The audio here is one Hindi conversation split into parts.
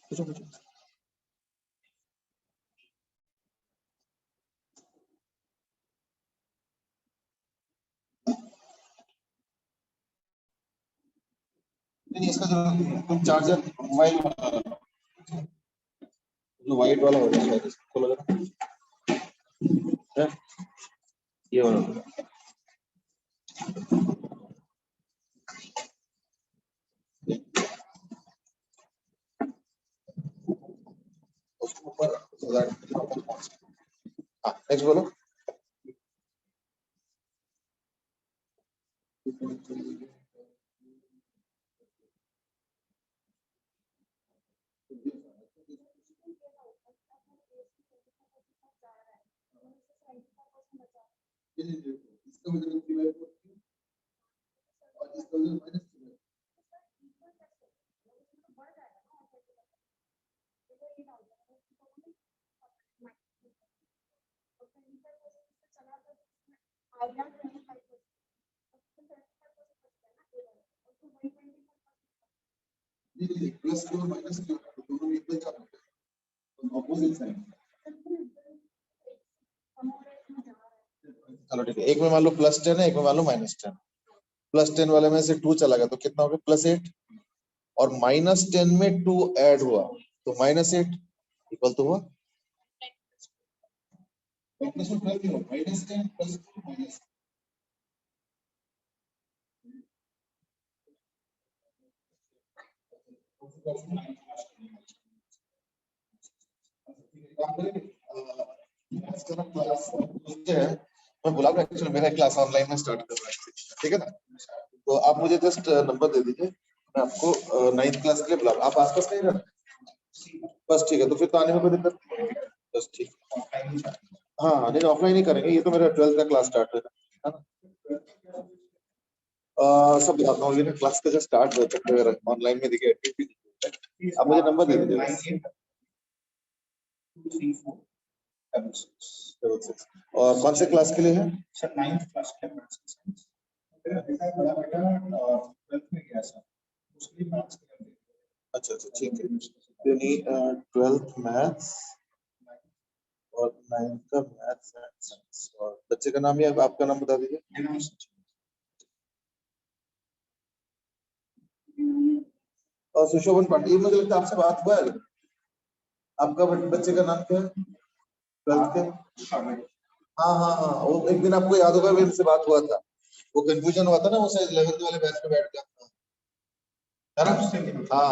पूछो पूछो। नहीं इसका जो तुम चार्जर मोबाइल जो व्हाइट वाला होता है इसको लगा है ये वाला उसको ऊपर नेक्स्ट बोलो। इसका मतलब और इसका मतलब प्लस और माइनस दोनों इक्वल चलते हैं ऑपोजिट साइड। चलो ठीक है, एक में मान लो +10 है, एक में मान लो -10। +10 वाले में से 2 चला गया तो कितना हो गया +8 और -10 में 2 ऐड हुआ तो -8 इक्वल तो हुआ -10 +2 मैं बुला रहा एक्चुअली मेरा क्लास ऑनलाइन में स्टार्ट कर रहा है, ठीक है ना। तो आप मुझे जस्ट नंबर दे दीजिए, मैं आपको 9th क्लास के लिए बुला रहा हूँ। आप आसपास कहीं रहते बस ठीक है, तो फिर तो आने में कोई दिक्कत नहीं है। बस ठीक हाँ नहीं ऑफलाइन ही करेंगे, ये तो मेरा 12th का क्लास स्टार्ट है ना। सब बताता हूँ, ये ना क्लास का जो स्टार्ट हो सकता है ऑनलाइन में देखिए एक्टिविटी। आप मुझे नंबर दे दीजिए। और कौन से क्लास के लिए है सर? 9th क्लास के लिए। मेरा बेटा बड़ा बेटा 12th में गया सर, उसके लिए मैथ्स के लिए। अच्छा ठीक है, यानी 12th मैथ्स और 9th का मैथ्स एंड साइंस। और बच्चे का नाम या आपका नाम बता दीजिए। और सुशोभन पांडे, मुझे लगता है आपसे बात हुआ है। आपका बच्चे का नाम क्या है 12th के? हाँ हाँ हाँ, वो एक दिन आपको याद होगा मेरे से बात हुआ था, वो कंफ्यूजन हुआ था ना, वो शायद 11th वाले बैच पे बैठ गया था, है ना? हाँ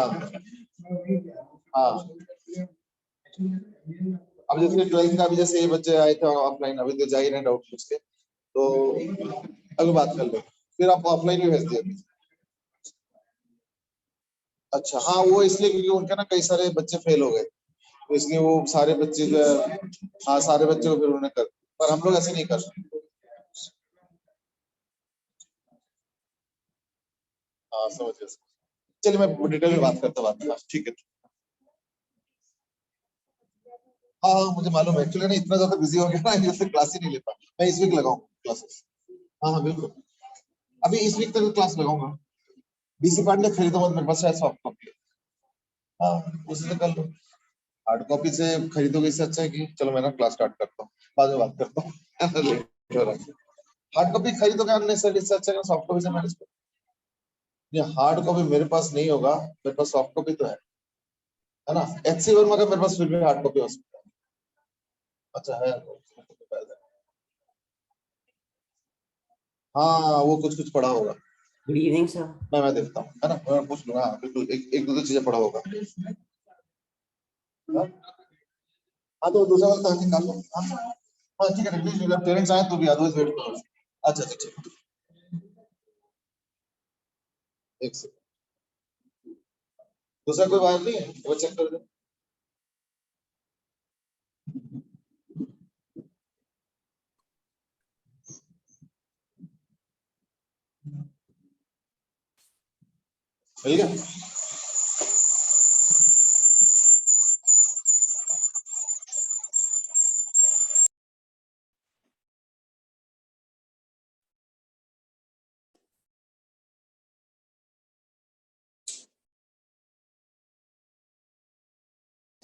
हाँ। अब जैसे 12th का भी जैसे ये बच्चे आए थे ऑफलाइन, अभी तो जा ही रहे डाउट पूछ के, तो अभी बात कर लो, फिर आपको ऑफलाइन भी भेज दिया। अच्छा हाँ, वो इसलिए क्योंकि उनके ना कई सारे बच्चे फेल हो गए, तो इसलिए वो सारे बच्चे जो है, हाँ सारे बच्चे को फिर उन्होंने कर, पर हम लोग ऐसे नहीं कर सकते। हाँ समझ गया। चलिए मैं डिटेल में बात करता हूँ, ठीक है। हाँ हाँ मुझे मालूम है, एक्चुअली ना इतना ज्यादा बिजी हो गया ना, जैसे क्लास ही नहीं लेता। मैं इस वीक लगाऊंगा क्लासेस। हाँ हाँ बिल्कुल, अभी इस वीक तक क्लास लगाऊंगा। बीसी पार्ट खरीदो मत, मेरे पास है सॉफ्ट कॉपी। हाँ उसी से कर लो, हार्ड कॉपी से खरीदोगे, इससे अच्छा है कि चलो मैं ना क्लास स्टार्ट करता हूँ, बाद में बात करता हूँ। लेट हो रहा है। हार्ड कॉपी खरीदोगे अननेसेसरी, इससे अच्छा है सॉफ्ट कॉपी से मैनेज करो। ये हार्ड कॉपी मेरे पास नहीं होगा, मेरे पास सॉफ्ट कॉपी तो है ना। एचसी वर्मा का मेरे पास फिर भी हार्ड कॉपी हो सकता है। अच्छा है तो, हाँ वो कुछ कुछ पढ़ा होगा। Good evening sir. मैं देखता हूँ, है ना, मैं पूछ लूंगा। हाँ बिल्कुल, एक दो चीजें पढ़ा होगा। हाँ तो दूसरा वाला तो निकाल लो। हाँ हाँ ठीक है, प्लीज मेरा पेरेंट्स आए तो भी अदरवाइज वेट करो। अच्छा ठीक, एक सेकंड, दूसरा कोई बात नहीं है, वो चेक कर दो। ठीक है।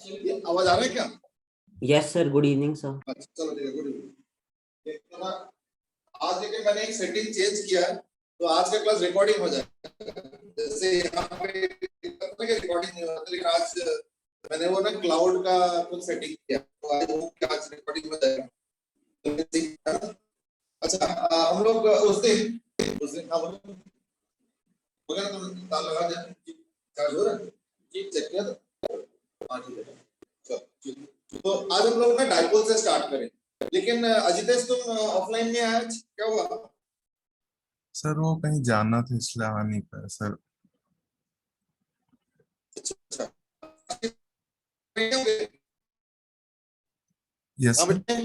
ये आवाज आ रहा है क्या? Yes sir, good evening sir. अच्छा चलो ठीक है, गुड इवनिंग। आज लेकिन मैंने एक सेटिंग चेंज किया है, तो आज का क्लास रिकॉर्डिंग हो जाएगा। जैसे यहाँ पे रिकॉर्डिंग नहीं होता, लेकिन आज मैंने वो ना क्लाउड का कुछ सेटिंग किया, तो आज वो आज रिकॉर्डिंग हो जाएगा। अच्छा हम लोग उस दिन हम लोग वगैरह तो ताला लगा दे, चार्ज हो रहा है जी, चेक किया था। हाँ ठीक है, चलो तो आज हम लोग ना डाइपोल से स्टार्ट करें। लेकिन अजितेश तुम ऑफलाइन में आए आज, क्या हुआ? सर वो कहीं जाना था इसलिए आ नहीं पाया सर। अच्छा यस हाँ सर। बेटे,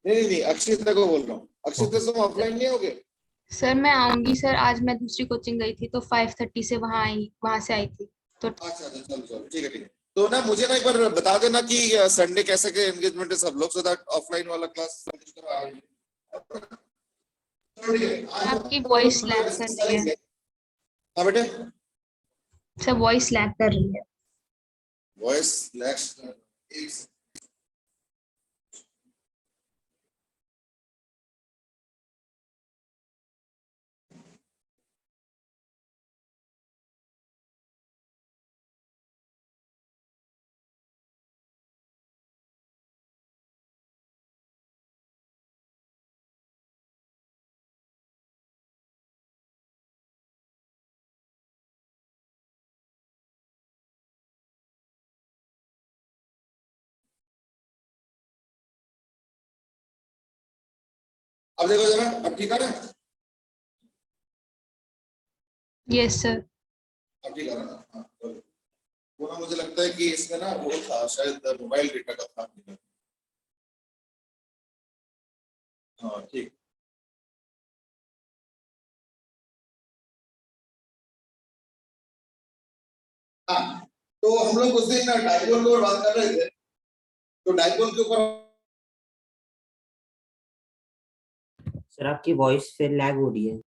नहीं अक्षिता को बोल रहा हूँ। अक्षिता तुम ऑफलाइन नहीं होगे? सर मैं आऊंगी सर, आज मैं दूसरी कोचिंग गई थी तो 5:30 से वहां से आई थी तो। अच्छा चलो चलो ठीक है ठीक है। तो ना मुझे ना एक बार बता देना कि संडे कैसे के एंगेजमेंट है सब लोग, सो दैट ऑफलाइन वाला क्लास आपकी वॉइस लैग कर रही है। हाँ बेटे, सर वॉइस लैग कर रही है। वॉइस लैग अब देखो जरा, अब ठीक है ना? Yes sir. अब ठीक है ना? हाँ, चलो। वो ना मुझे लगता है कि इसमें ना वो था शायद मोबाइल डेटा का था। हाँ ठीक। हाँ तो हम लोग उस दिन डाइपोल के ऊपर बात कर रहे थे, तो डाइपोल के ऊपर सर आपकी वॉइस फिर लैग हो रही है।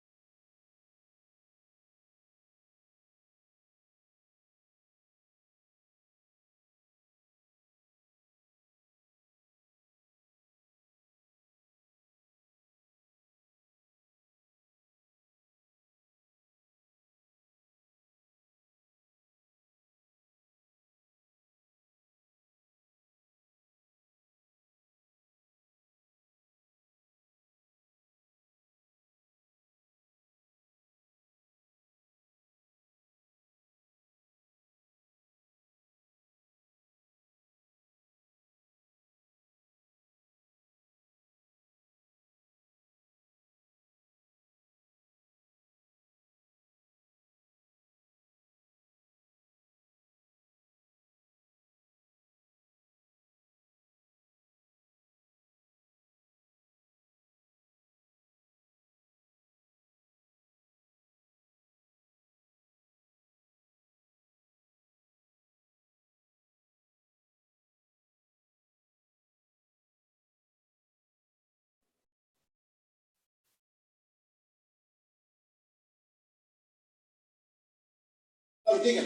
ठीक है,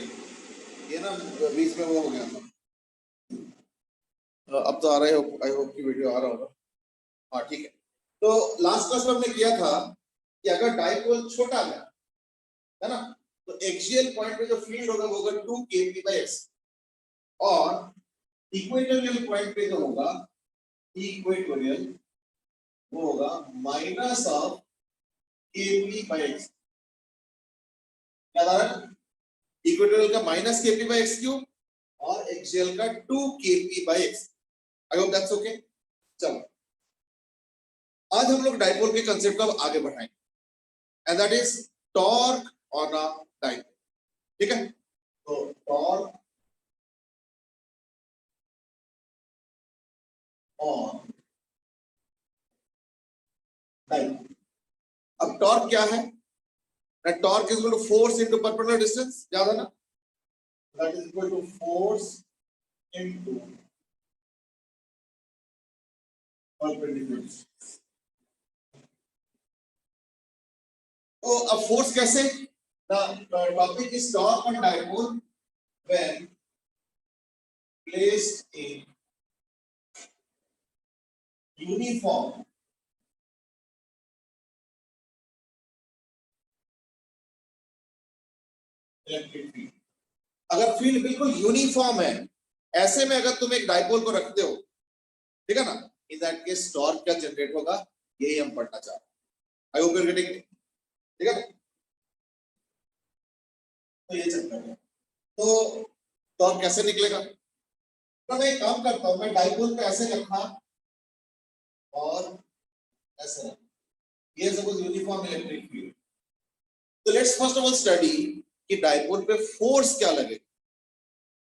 ये ना बीच में वो हो गया था। अब तो आ रहा है, आई होप की वीडियो आ रहा होगा। हाँ ठीक है। तो लास्ट क्लास में हमने किया था कि अगर डाइपोल छोटा है ना, तो एक्सियल पॉइंट पे जो फील्ड होगा वो होगा 2 kp/s, और इक्वेटोरियल पॉइंट पे जो होगा इक्वेटोरियल वो होगा माइनस ऑफ kp/x। याद आ रहा है? इक्वेटोरियल का माइनस kp/x³ और एक्सियल का 2 kp/x। I hope that's okay. चलो आज हम लोग डाइपोल के कंसेप्ट को आगे बढ़ाएंगे, and that is torque on a dipole. ठीक है, तो टॉर्क ऑन डाइपोल। अब टॉर्क क्या है? Torque is equal to force into perpendicular distance, याद है ना? That is equal to force into perpendicular distance. तो अब फोर्स कैसे? The topic is torque on dipole when placed in uniform electric field. अगर फील्ड बिल्कुल यूनिफॉर्म है, ऐसे में अगर तुम एक डाइपोल को रखते हो, ठीक है ना, इन दैट केस टॉर्क क्या जनरेट होगा, यही हम पढ़ना चाह रहे हैं। I hope you are getting it, ठीक है ना। तो ये चक्कर है। तो टॉर्क कैसे निकलेगा? तो मैं एक काम करता हूं, मैं डाइपोल को ऐसे रखा और ऐसे रखा, ये सपोज यूनिफॉर्म इलेक्ट्रिक फील्ड। तो let's first of all study कि डाइपोल पे फोर्स क्या लगेगा,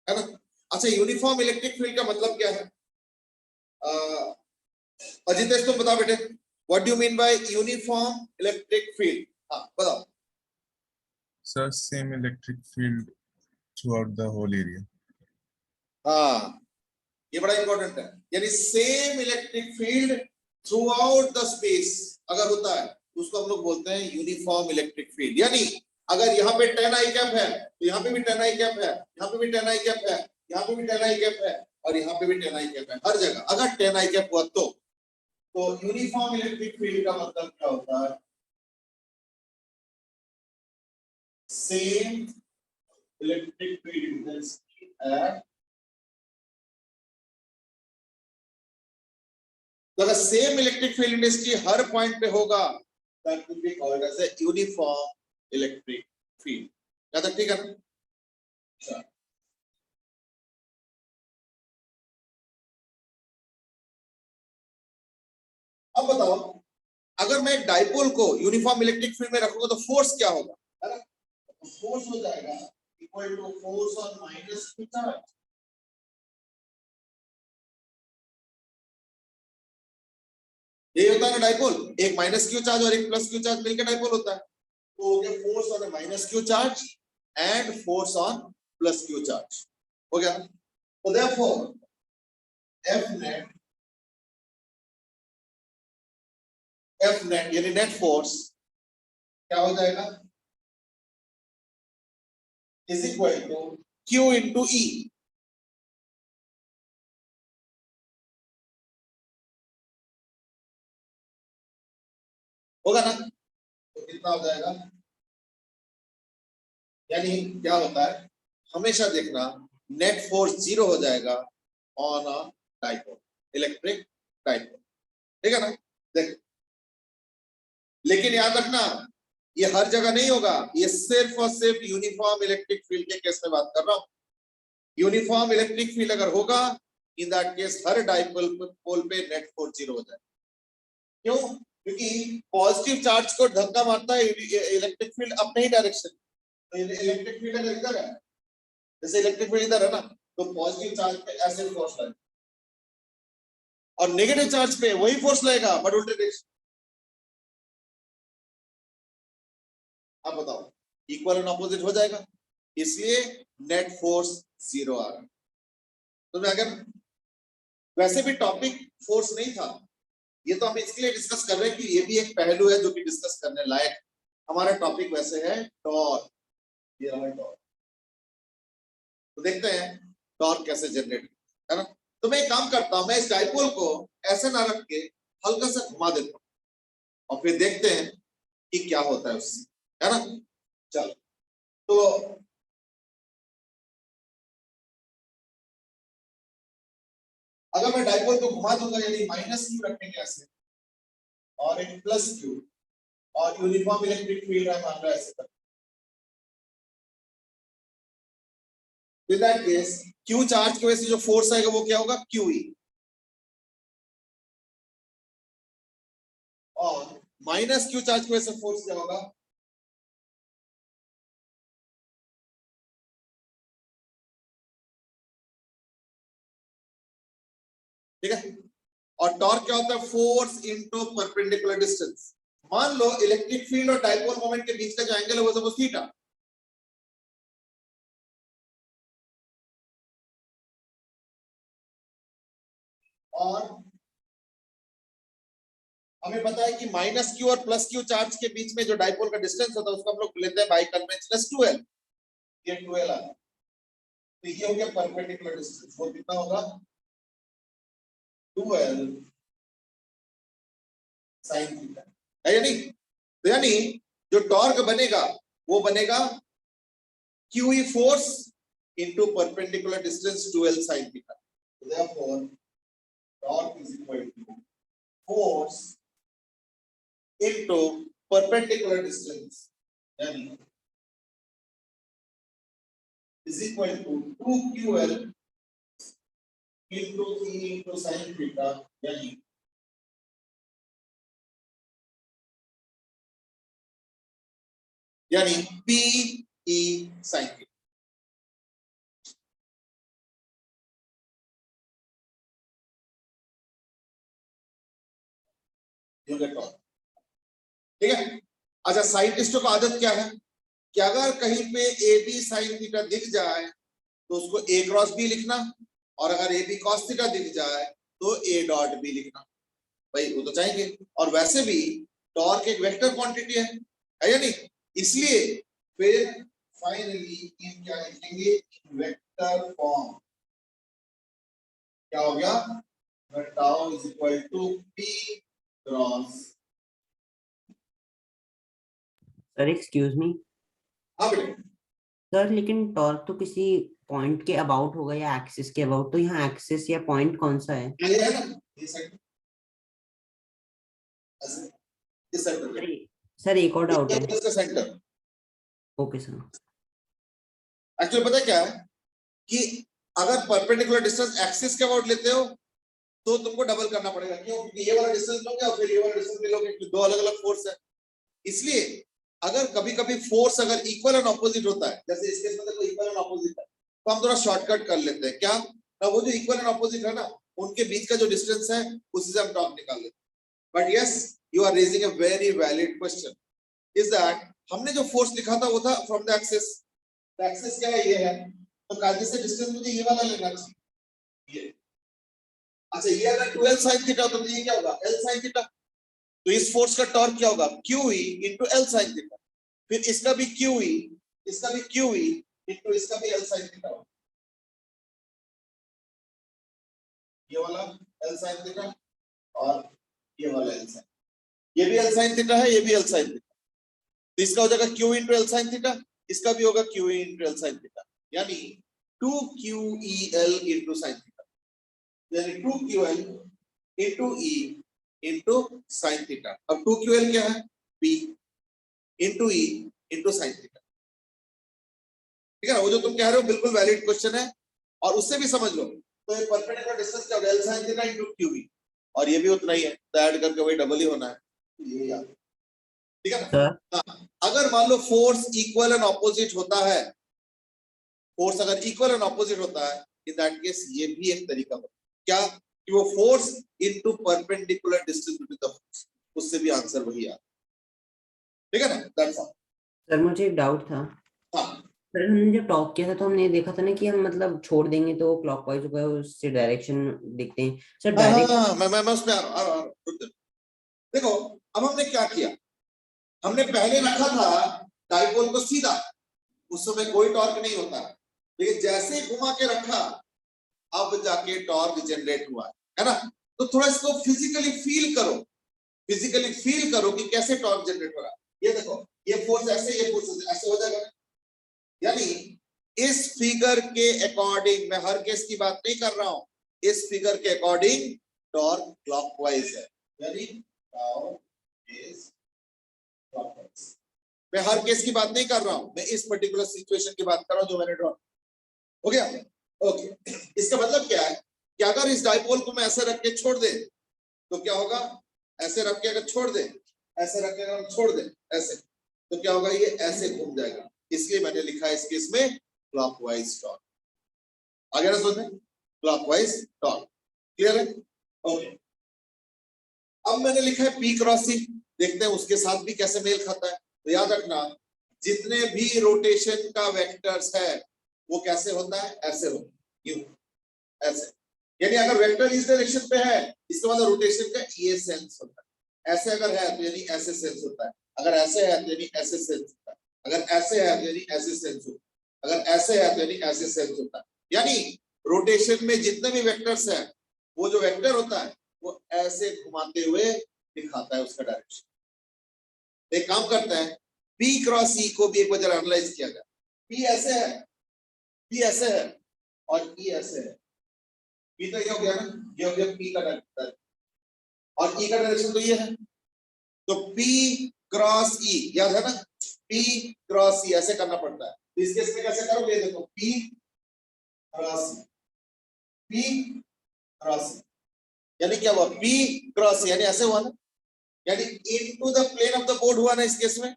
है ना। अच्छा, यूनिफॉर्म इलेक्ट्रिक फील्ड का मतलब क्या है? अजितेश तुम बताओ बेटे, what do you mean by uniform electric field? हाँ बताओ। Sir same electric field through the whole area. हाँ, ये बड़ा इंपॉर्टेंट है, यानी same electric field throughout the space अगर होता है तो उसको हम लोग बोलते हैं यूनिफॉर्म इलेक्ट्रिक फील्ड। यानी अगर यहाँ पे 10 आई कैप है तो यहाँ पे भी 10 आई कैप है, यहाँ पे भी 10 आई कैप है, यहाँ पे भी 10 आई कैप है और यहाँ पे भी 10 आई कैप है। हर जगह अगर 10 आई कैप हुआ तो यूनिफॉर्म इलेक्ट्रिक फील्ड का मतलब क्या होता है? Same electric field intensity at, तो अगर सेम इलेक्ट्रिक फील्ड इंटेंसिटी हर पॉइंट पे होगा that will be called as a uniform electric field. क्या तक ठीक है ना? अच्छा, अब बताओ, अगर मैं डाइपोल को यूनिफॉर्म इलेक्ट्रिक फील्ड में रखूंगा तो फोर्स क्या होगा, है ना? तो फोर्स हो जाएगा equal to force on minus q charge. ये होता है ना डाइपोल, एक माइनस क्यू चार्ज और एक प्लस क्यू चार्ज मिलकर डाइपोल होता है। तो हो गया force on minus Q charge and force on plus Q charge, हो गया। तो देयरफॉर एफ नेट यानी नेट फोर्स क्या हो जाएगा, is equal to Q into E. होगा ना? तो कितना हो जाएगा, यानी क्या होता है, हमेशा देखना नेट फोर्स जीरो हो जाएगा on a dipole, electric dipole, ठीक है ना। देख, लेकिन याद रखना ये हर जगह नहीं होगा, ये सिर्फ और सिर्फ यूनिफॉर्म इलेक्ट्रिक फील्ड के केस में बात कर रहा हूं। यूनिफॉर्म इलेक्ट्रिक फील्ड अगर होगा इन दैट केस हर डाइपोल पोल पे नेट फोर्स जीरो हो जाएगा। क्यों? क्योंकि पॉजिटिव चार्ज को धक्का मारता है इलेक्ट्रिक फील्ड अपने ही डायरेक्शन। तो इलेक्ट्रिक फील्ड अगर इधर है, जैसे इलेक्ट्रिक फील्ड इधर है ना, तो पॉजिटिव चार्ज पे ऐसे फोर्स लगेगा और नेगेटिव चार्ज पे वही फोर्स लगेगा बट उल्टे डायरेक्शन। अब बताओ, इक्वल एंड ऑपोजिट हो जाएगा, इसलिए नेट फोर्स जीरो आ रहा है। तो अगर वैसे भी टॉपिक फोर्स नहीं था, ये तो हम इसके लिए डिस्कस कर रहे हैं कि ये भी एक पहलू है जो कि डिस्कस करने लायक। हमारा टॉपिक वैसे है टॉर्क, ये रहा टॉर्क। तो देखते हैं टॉर्क कैसे जनरेट है ना। तो मैं एक काम करता हूं, मैं इस डाइपोल को ऐसे ना रख के हल्का सा घुमा देता हूं और फिर देखते हैं कि क्या होता है उससे, है ना। चलो, तो अगर मैं डाइपोल को घुमा दूंगा, यानी माइनस क्यू रखेंगे ऐसे और एक प्लस क्यू और यूनिफॉर्म इलेक्ट्रिक फील्ड है मान लो ऐसे, दैट केस क्यू चार्ज की वजह से जो फोर्स आएगा वो क्या होगा, क्यू ई, और माइनस क्यू चार्ज की वजह से फोर्स क्या होगा, ठीक है। और टॉर्क क्या होता है, फोर्स इनटू परपेंडिकुलर डिस्टेंस। मान लो इलेक्ट्रिक फील्ड और डाइपोल मोमेंट के बीच का जो एंगल है वो सपोज थीटा, और हमें पता है कि माइनस क्यू और प्लस क्यू चार्ज के बीच में जो डाइपोल का डिस्टेंस होता है उसको हम लोग लेते हैं बाय कन्वेंशन 2l, ये 2l आ, तो ये हो गया परपेंडिकुलर डिस्टेंस, वो कितना होगा 2l sin थीटा, है या नहीं? तो यानी जो टॉर्क बनेगा वो बनेगा QE force into perpendicular distance 2l sin theta. So therefore torque is equal to force into perpendicular distance, yani is equal to 2ql into E into sin theta, yani P E sin theta. You get all. ठीक है? अच्छा, साइंटिस्टों का आदत क्या है कि अगर कहीं पे ए बी साइन थीटा दिख जाए तो उसको ए क्रॉस बी लिखना, और अगर ए बी कॉस थीटा दिख जाए तो ए डॉट बी लिखना। भाई वो तो चाहेंगे, और वैसे भी टॉर्क एक वेक्टर क्वांटिटी है या नहीं? इसलिए फिर फाइनली इन क्या लिखेंगे, वेक्टर फॉर्म। क्या हो गया, tau is equal to p cross. Sir excuse me हाँ बेटा, सर, लेकिन टॉर्क तो किसी पॉइंट के अबाउट होगा या एक्सिस के अबाउट, तो यहाँ एक्सिस या पॉइंट कौन सा है? ये है ना, ये साइड इस सेंटर पे, सर एक और डाउट है। इसका सेंटर। Okay sir. एक्चुअली पता क्या है कि अगर परपेंडिकुलर डिस्टेंस एक्सिस के अबाउट लेते हो तो तुमको डबल करना पड़ेगा। क्यों? क्योंकि ये वाला डिस्टेंस लोगे और फिर ये वाला डिस्टेंस भी लोगे, दो अलग अलग फोर्स है। इसलिए अगर कभी कभी फोर्स अगर इक्वल एंड ऑपोजिट होता है, जैसे इस केस में देखो इक्वल एंड ऑपोजिट है, तो हम थोड़ा शॉर्टकट कर लेते हैं। क्या ना, वो जो इक्वल एंड ऑपोजिट है ना, उनके बीच का जो डिस्टेंस है उसी से हम टॉर्क निकाल लेते हैं। But yes, you are raising a very valid question, is that हमने जो फोर्स लिखा था वो था from the axis. The axis क्या है, ये है, तो कार्डियस से डिस्टेंस मुझे ये वाला लेना चाहिए, ये। अच्छा, ये अगर 12 sin थीटा तो ये क्या होगा, L sin थीटा। तो इस फोर्स का टॉर्क क्या होगा, QE into L sin theta. फिर इसका भी QE, इसका भी QE into इसका भी L sin थीटा होगा। ये वाला L sin थीटा और ये वाला L sin, ये भी L sin थीटा है, ये भी L sin थीटा। तो इसका हो जाएगा QE into L sin theta, इसका भी होगा QE into L sin theta, यानी 2QEL into sin थीटा, यानी 2QL into E into sin theta. अब 2QL क्या है, P into E into sin theta. ठीक है ना? वो जो तुम कह रहे हो बिल्कुल वैलिड क्वेश्चन है, और उससे भी समझ लो। तो ये परपेंडिकुलर डिस्टेंस क्या होगा, L sin theta into QE, और ये भी उतना ही है, तो ऐड करके वही डबल ही होना है, ये याद। ठीक है ना? हाँ, अगर मान लो फोर्स इक्वल एंड ऑपोजिट होता है, फोर्स अगर इक्वल एंड ऑपोजिट होता है, इन दैट केस ये भी एक तरीका होता है। क्या कि वो force into perpendicular distance between the force, उससे भी आंसर वही आता। ठीक है ना? That's all. सर मुझे एक डाउट था। हाँ, सर हमने जब टॉक किया था तो हमने देखा था ना कि हम मतलब छोड़ देंगे तो क्लॉकवाइज होगा, उससे डायरेक्शन दिखते हैं सर डायरेक्ट। मैं उस पे आ रहा हूं। देखो, अब हमने क्या किया, हमने पहले रखा था डाइपोल को सीधा, उस समय कोई टॉर्क नहीं होता, लेकिन जैसे ही घुमा के रखा अब जाके टॉर्क जनरेट हुआ है ना? तो थोड़ा इसको फिजिकली फील करो, फिजिकली फील करो कि कैसे टॉर्क जनरेट हो रहा है। ये देखो, ये फोर्स ऐसे, ये फोर्स ऐसे हो जाएगा। यानी इस फिगर के अकॉर्डिंग, मैं हर केस की बात नहीं कर रहा हूं, इस फिगर के अकॉर्डिंग टॉर्क क्लॉकवाइज है, यानी टॉर्क इज क्लॉकवाइज। मैं हर केस की बात नहीं कर रहा हूं, मैं इस पर्टिकुलर सिचुएशन की बात कर रहा हूं जो मैंने ड्रॉ। हो गया? ओके। इसका मतलब क्या है कि अगर इस डाइपोल को मैं ऐसे रख के छोड़ दे तो क्या होगा, ऐसे रख के अगर छोड़ दे, ऐसे रख के अगर छोड़ दे ऐसे, तो क्या होगा, ये ऐसे घूम जाएगा। इसलिए मैंने लिखा है इस केस में क्लॉकवाइज टॉर्क। आ गया ना समझ में? Clockwise torque. क्लियर है? ओके। अब मैंने लिखा है P क्रॉस C, देखते हैं उसके साथ भी कैसे मेल खाता है। तो याद रखना, जितने भी रोटेशन का वेक्टर्स है वो कैसे होता है, ऐसे होता है, यूं, ऐसे। यानी अगर वेक्टर इस डायरेक्शन पे है, इसके बाद रोटेशन का ये सेंस होता है। ऐसे अगर है तो यानी ऐसे सेंस होता है, अगर ऐसे है तो यानी ऐसे सेंस होता है, अगर ऐसे है तो यानी ऐसे सेंस होता है। अगर ऐसे है तो यानी ऐसे सेंस होता है, यानी रोटेशन में जितने भी वेक्टर्स हैं वो जो वेक्टर होता है वो ऐसे घुमाते हुए दिखाता है उसका डायरेक्शन। एक काम करते हैं, P क्रॉस E को भी एक बार एनालाइज किया जाए। P ऐसे है, P ऐसे है और E ऐसे है। P तो ये हो गया ना, ये हो गया P का डायरेक्शन और E का डायरेक्शन तो ये है। तो P क्रॉस E याद है ना, P क्रॉस E ऐसे करना पड़ता है। तो इस केस में कैसे करोगे, देखो P cross E, P cross E यानी क्या हुआ, P क्रॉस E यानी ऐसे हुआ ना, यानी into the plane of the board हुआ ना इस केस में।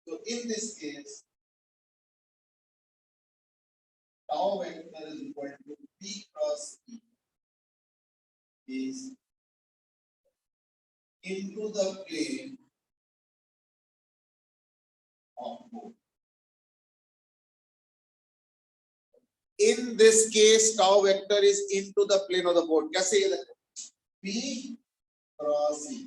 तो in this case tau vector is equal to P cross E is into the plane of board. In this case tau vector is into the plane of the board. कैसे, ये देखो P cross E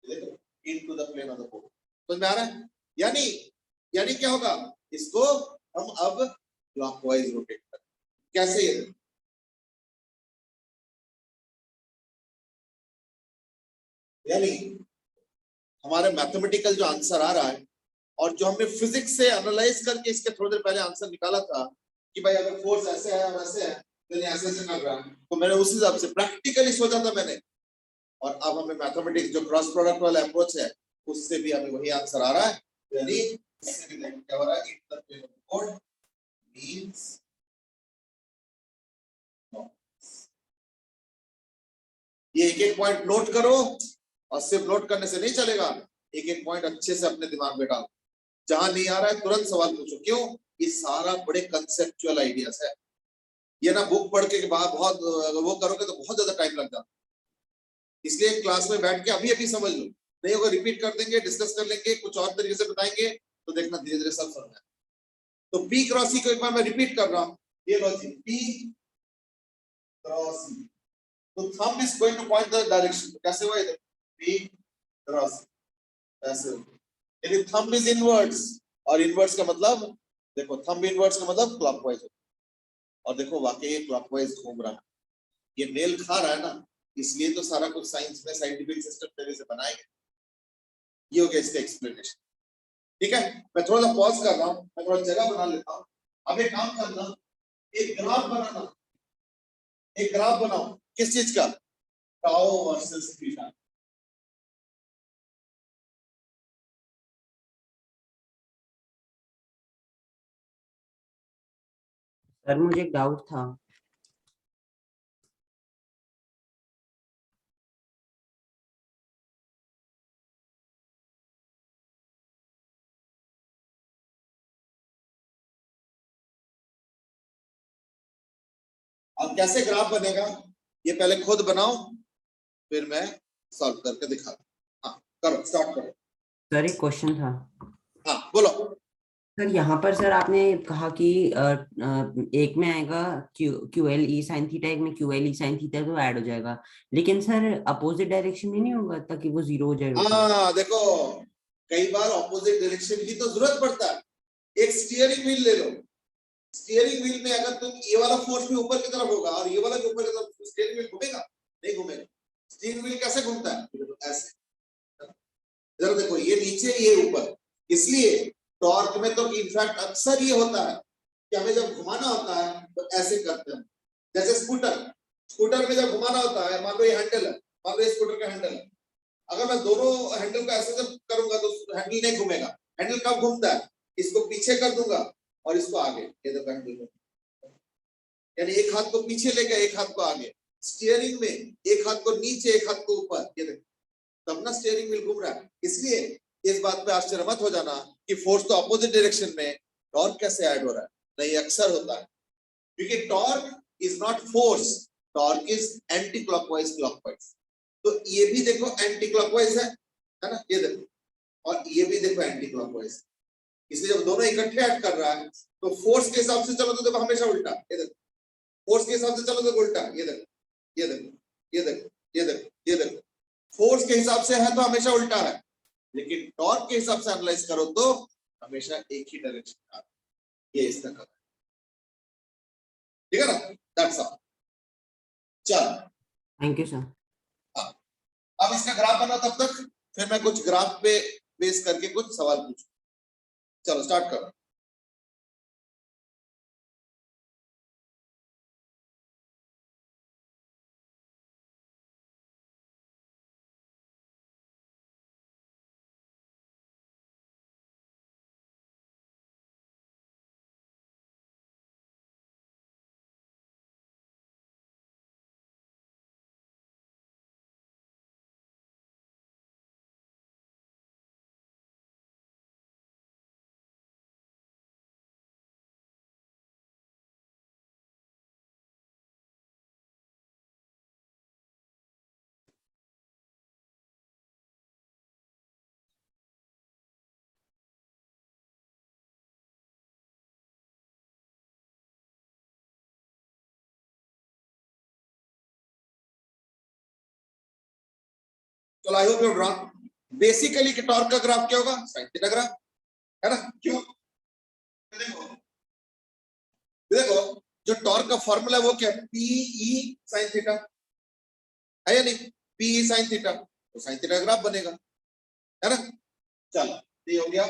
देखो into the plane of the board, समझ में आ रहा है। यानी क्या होगा, इसको हम अब क्लॉकवाइज रोटेट करें। कैसे, ये देखो यानी हमारे मैथमेटिकल जो आंसर आ रहा है और जो हमने फिजिक्स से एनालाइज करके इसके थोड़ी देर पहले आंसर निकाला था कि भाई अगर फोर्स ऐसे है और ऐसे है तो ऐसे ऐसे कर रहा है, तो मैंने उस हिसाब से प्रैक्टिकली सोचा था मैंने, और अब हमें मैथमेटिक्स जो क्रॉस प्रोडक्ट वाला अप्रोच है उससे भी हमें वही आंसर आ रहा है। यानी इससे भी देखो क्या हो रहा है, it the plane of board means ये एक एक पॉइंट नोट करो, और सिर्फ नोट करने से नहीं चलेगा, एक एक पॉइंट अच्छे से अपने दिमाग में डालो। जहां नहीं आ रहा है तुरंत सवाल पूछो, क्यों, ये सारा बड़े कंसेप्चुअल आइडियाज है। ये ना बुक पढ़ के बाद बहुत वो करोगे तो बहुत ज्यादा टाइम लग जाता, इसलिए क्लास में बैठ के अभी अभी समझ लो, नहीं होगा रिपीट कर देंगे, डिस्कस कर लेंगे, कुछ और तरीके से बताएंगे तो देखना धीरे धीरे सब समझ आएगा। तो P क्रॉस E को एक बार मैं रिपीट कर रहा हूं, ये लो जी P क्रॉस E, तो thumb is going two point the direction. कैसे हुआ इधर P क्रॉस E ऐसे, यदि थंब इज इनवर्ड्स, और इनवर्ड्स का मतलब देखो थंब इनवर्ड्स का मतलब क्लॉकवाइज, और देखो वाकई ये क्लॉकवाइज घूम रहा है, ये मेल खा रहा है ना, इसलिए तो सारा कुछ साइंस में साइंटिफिक सिस्टम तरीके से बनाया गया। ये हो गया इसका एक्सप्लेनेशन, ठीक है। मैं थोड़ा सा पॉज कर रहा हूं, मैं थोड़ा जगह बना लेता हूं। अब एक काम करना, एक ग्राफ बनाना, एक ग्राफ बनाओ, किस चीज का, टाउ वर्सेस थीटा। सर मुझे एक डाउट था, अब कैसे ग्राफ बनेगा ये पहले खुद बनाओ, फिर मैं सॉल्व करके दिखाता हूं। हाँ करो, स्टार्ट करो। सर एक क्वेश्चन था। हाँ बोलो। सर यहाँ पर सर आपने कहा कि एक में आएगा Q L E sine theta, एक में Q L E sine theta, तो ऐड हो जाएगा, लेकिन सर अपोजिट डायरेक्शन में नहीं होगा ताकि वो जीरो हो जाए। हाँ देखो, कई बार ऑपोजिट डायरेक्शन की तो जरूरत पड़ता है। एक स्टीयरिंग व्हील ले लो, स्टीयरिंग व्हील में अगर तुम ये वाला फोर्स भी ऊपर की तरफ होगा और ये वाला भी ऊपर की तरफ, स्टीयरिंग व्हील घूमेगा नहीं घूमेगा। स्टीयरिंग व्हील कैसे घूमता है, ऐसे, इधर देखो ये नीचे ये ऊपर, इसलिए टॉर्क में तो इनफैक्ट अक्सर ये होता है कि हमें जब घुमाना होता है तो ऐसे करते हैं। जैसे स्कूटर में जब घुमाना होता है, मान लो ये हैंडल है, मान लो ये स्कूटर का हैंडल है, अगर मैं दोनों हैंडल को ऐसे जब करूंगा तो हैंडल नहीं घूमेगा। हैंडल कब घूमता है, इसको पीछे कर दूंगा और इसको आगे, ये देखो हैंडल, यानी एक हाथ को पीछे ले गया, एक हाथ को आगे। स्टीयरिंग में एक हाथ को नीचे, एक हाथ को ऊपर, ये देखो, तब ना स्टीयरिंग व्हील घूम रहा है। इसलिए इस बात पे आश्चर्य मत हो जाना कि फोर्स तो अपोजिट डायरेक्शन में, टॉर्क कैसे ऐड हो रहा है, नहीं अक्सर होता है, क्योंकि torque is not force, torque is anti clockwise clockwise. तो ये भी देखो एंटी क्लॉकवाइज है ना, ये देखो, और ये भी देखो एंटी क्लॉकवाइज। इसलिए जब दोनों इकट्ठे ऐड कर रहा है तो फोर्स के हिसाब से चलो तो देखो हमेशा उल्टा, ये देखो, फोर्स के हिसाब से चलो तो उल्टा, ये देखो, ये देखो, ये देखो, ये देखो, ये देखो, फोर्स के हिसाब से है तो हमेशा उल्टा है, लेकिन टॉर्क के हिसाब से एनालाइज करो तो हमेशा एक ही डायरेक्शन का। ये इसका कलर, ठीक है ना, दैट्स ऑल। चल थैंक यू सर। अब इसका ग्राफ बना, तब तक फिर मैं कुछ ग्राफ पे बेस करके कुछ सवाल पूछूं। चलो स्टार्ट करो। चलो आई hope you draw. Basically torque का ग्राफ क्या होगा, साइन थीटा ग्राफ, है ना? क्यों? देखो देखो, जो टॉर्क का फॉर्मूला है वो क्या है, पी ई साइन थीटा, है या नहीं? पी ई साइन थीटा, तो साइन थीटा ग्राफ बनेगा, है ना? चलो ये हो गया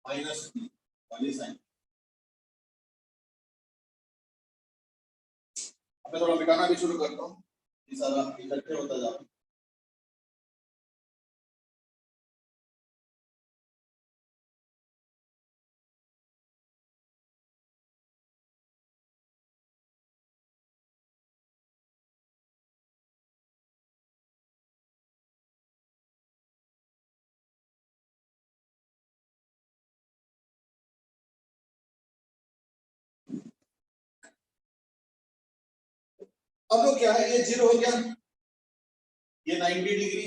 माइनस वाली साइन। अब मैं थोड़ा मिटाना भी शुरू करता हूँ, ये सारा इकट्ठे होता जा रहा है। अब लोग क्या है, ये 0 हो गया, ये 90 डिग्री,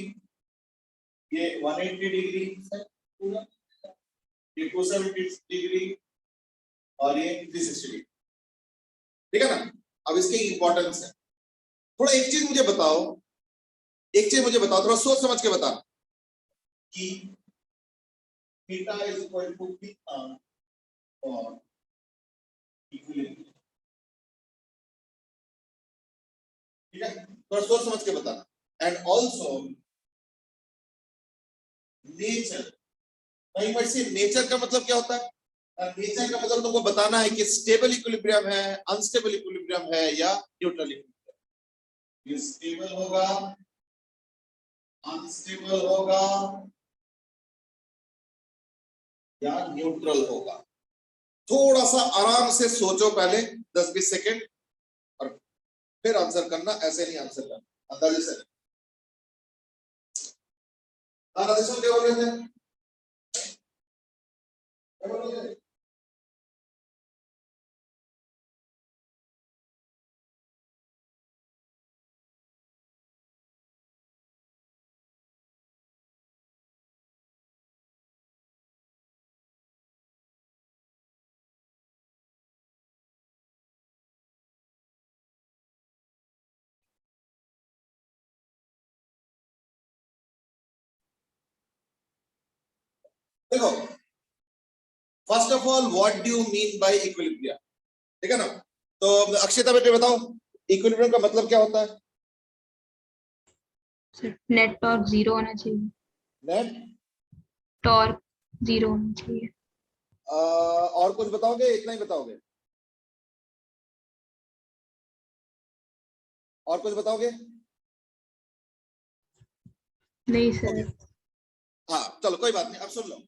ये 180 डिग्री, ये 270 डिग्री और ये 360 डिग्री, ठीक है ना? अब इसकी इंपॉर्टेंस है, थोड़ा एक चीज मुझे बताओ, एक चीज मुझे बताओ, थोड़ा सोच समझ के बताना कि theta is equal to theta और इक्विलिब्रियम, ठीक है? थोड़ा सोच समझ के बताना। एंड ऑल्सो नेचर, नहीं बट सी नेचर का मतलब क्या होता है? नेचर का मतलब तुमको बताना है कि स्टेबल इक्विलिब्रियम है, अनस्टेबल इक्विलिब्रियम है या न्यूट्रल इक्विलिब्रियम। ये स्टेबल होगा, अनस्टेबल होगा या न्यूट्रल होगा। थोड़ा सा आराम से सोचो पहले 10-20 सेकेंड और फिर आंसर करना, ऐसे नहीं आंसर करना अंदाजे से। क्या बोल रहे थे? क्या बोल रहे थे? देखो, first of all what do you mean bye equilibrium, ठीक है ना? तो अक्षिता बेटे बताओ, इक्विलिब्रियम का मतलब क्या होता है? नेट टॉर्क 0 होना चाहिए, नेट टॉर्क 0 होना चाहिए। और कुछ बताओगे? इतना ही बताओगे? और कुछ बताओगे? नहीं सर। Okay. हाँ चलो कोई बात नहीं, अब सुन लो।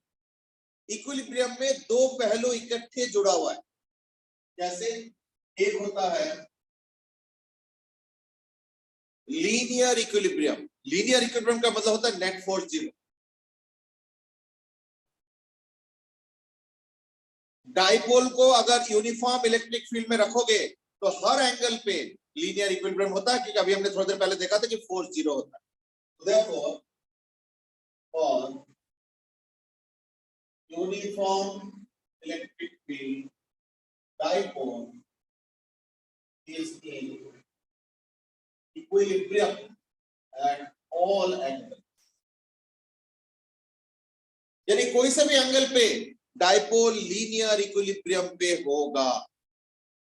इक्विलिब्रियम में दो पहलू इकट्ठे जुड़ा हुआ है, जैसे एक होता है लीनियर इक्विलिब्रियम। लीनियर इक्विलिब्रियम का मतलब होता है नेट फोर्स 0। डाइपोल को अगर यूनिफॉर्म इलेक्ट्रिक फील्ड में रखोगे तो हर एंगल पे लीनियर इक्विलिब्रियम होता है, क्योंकि अभी हमने थोड़ी देर पहले देखा था कि फोर्स 0 होता है। Therefore, for uniform electric field, dipole is in equilibrium at all angles. ये कोई से भी एंगल पे डाइपोल लीनियर इक्विलिब्रियम पे होगा।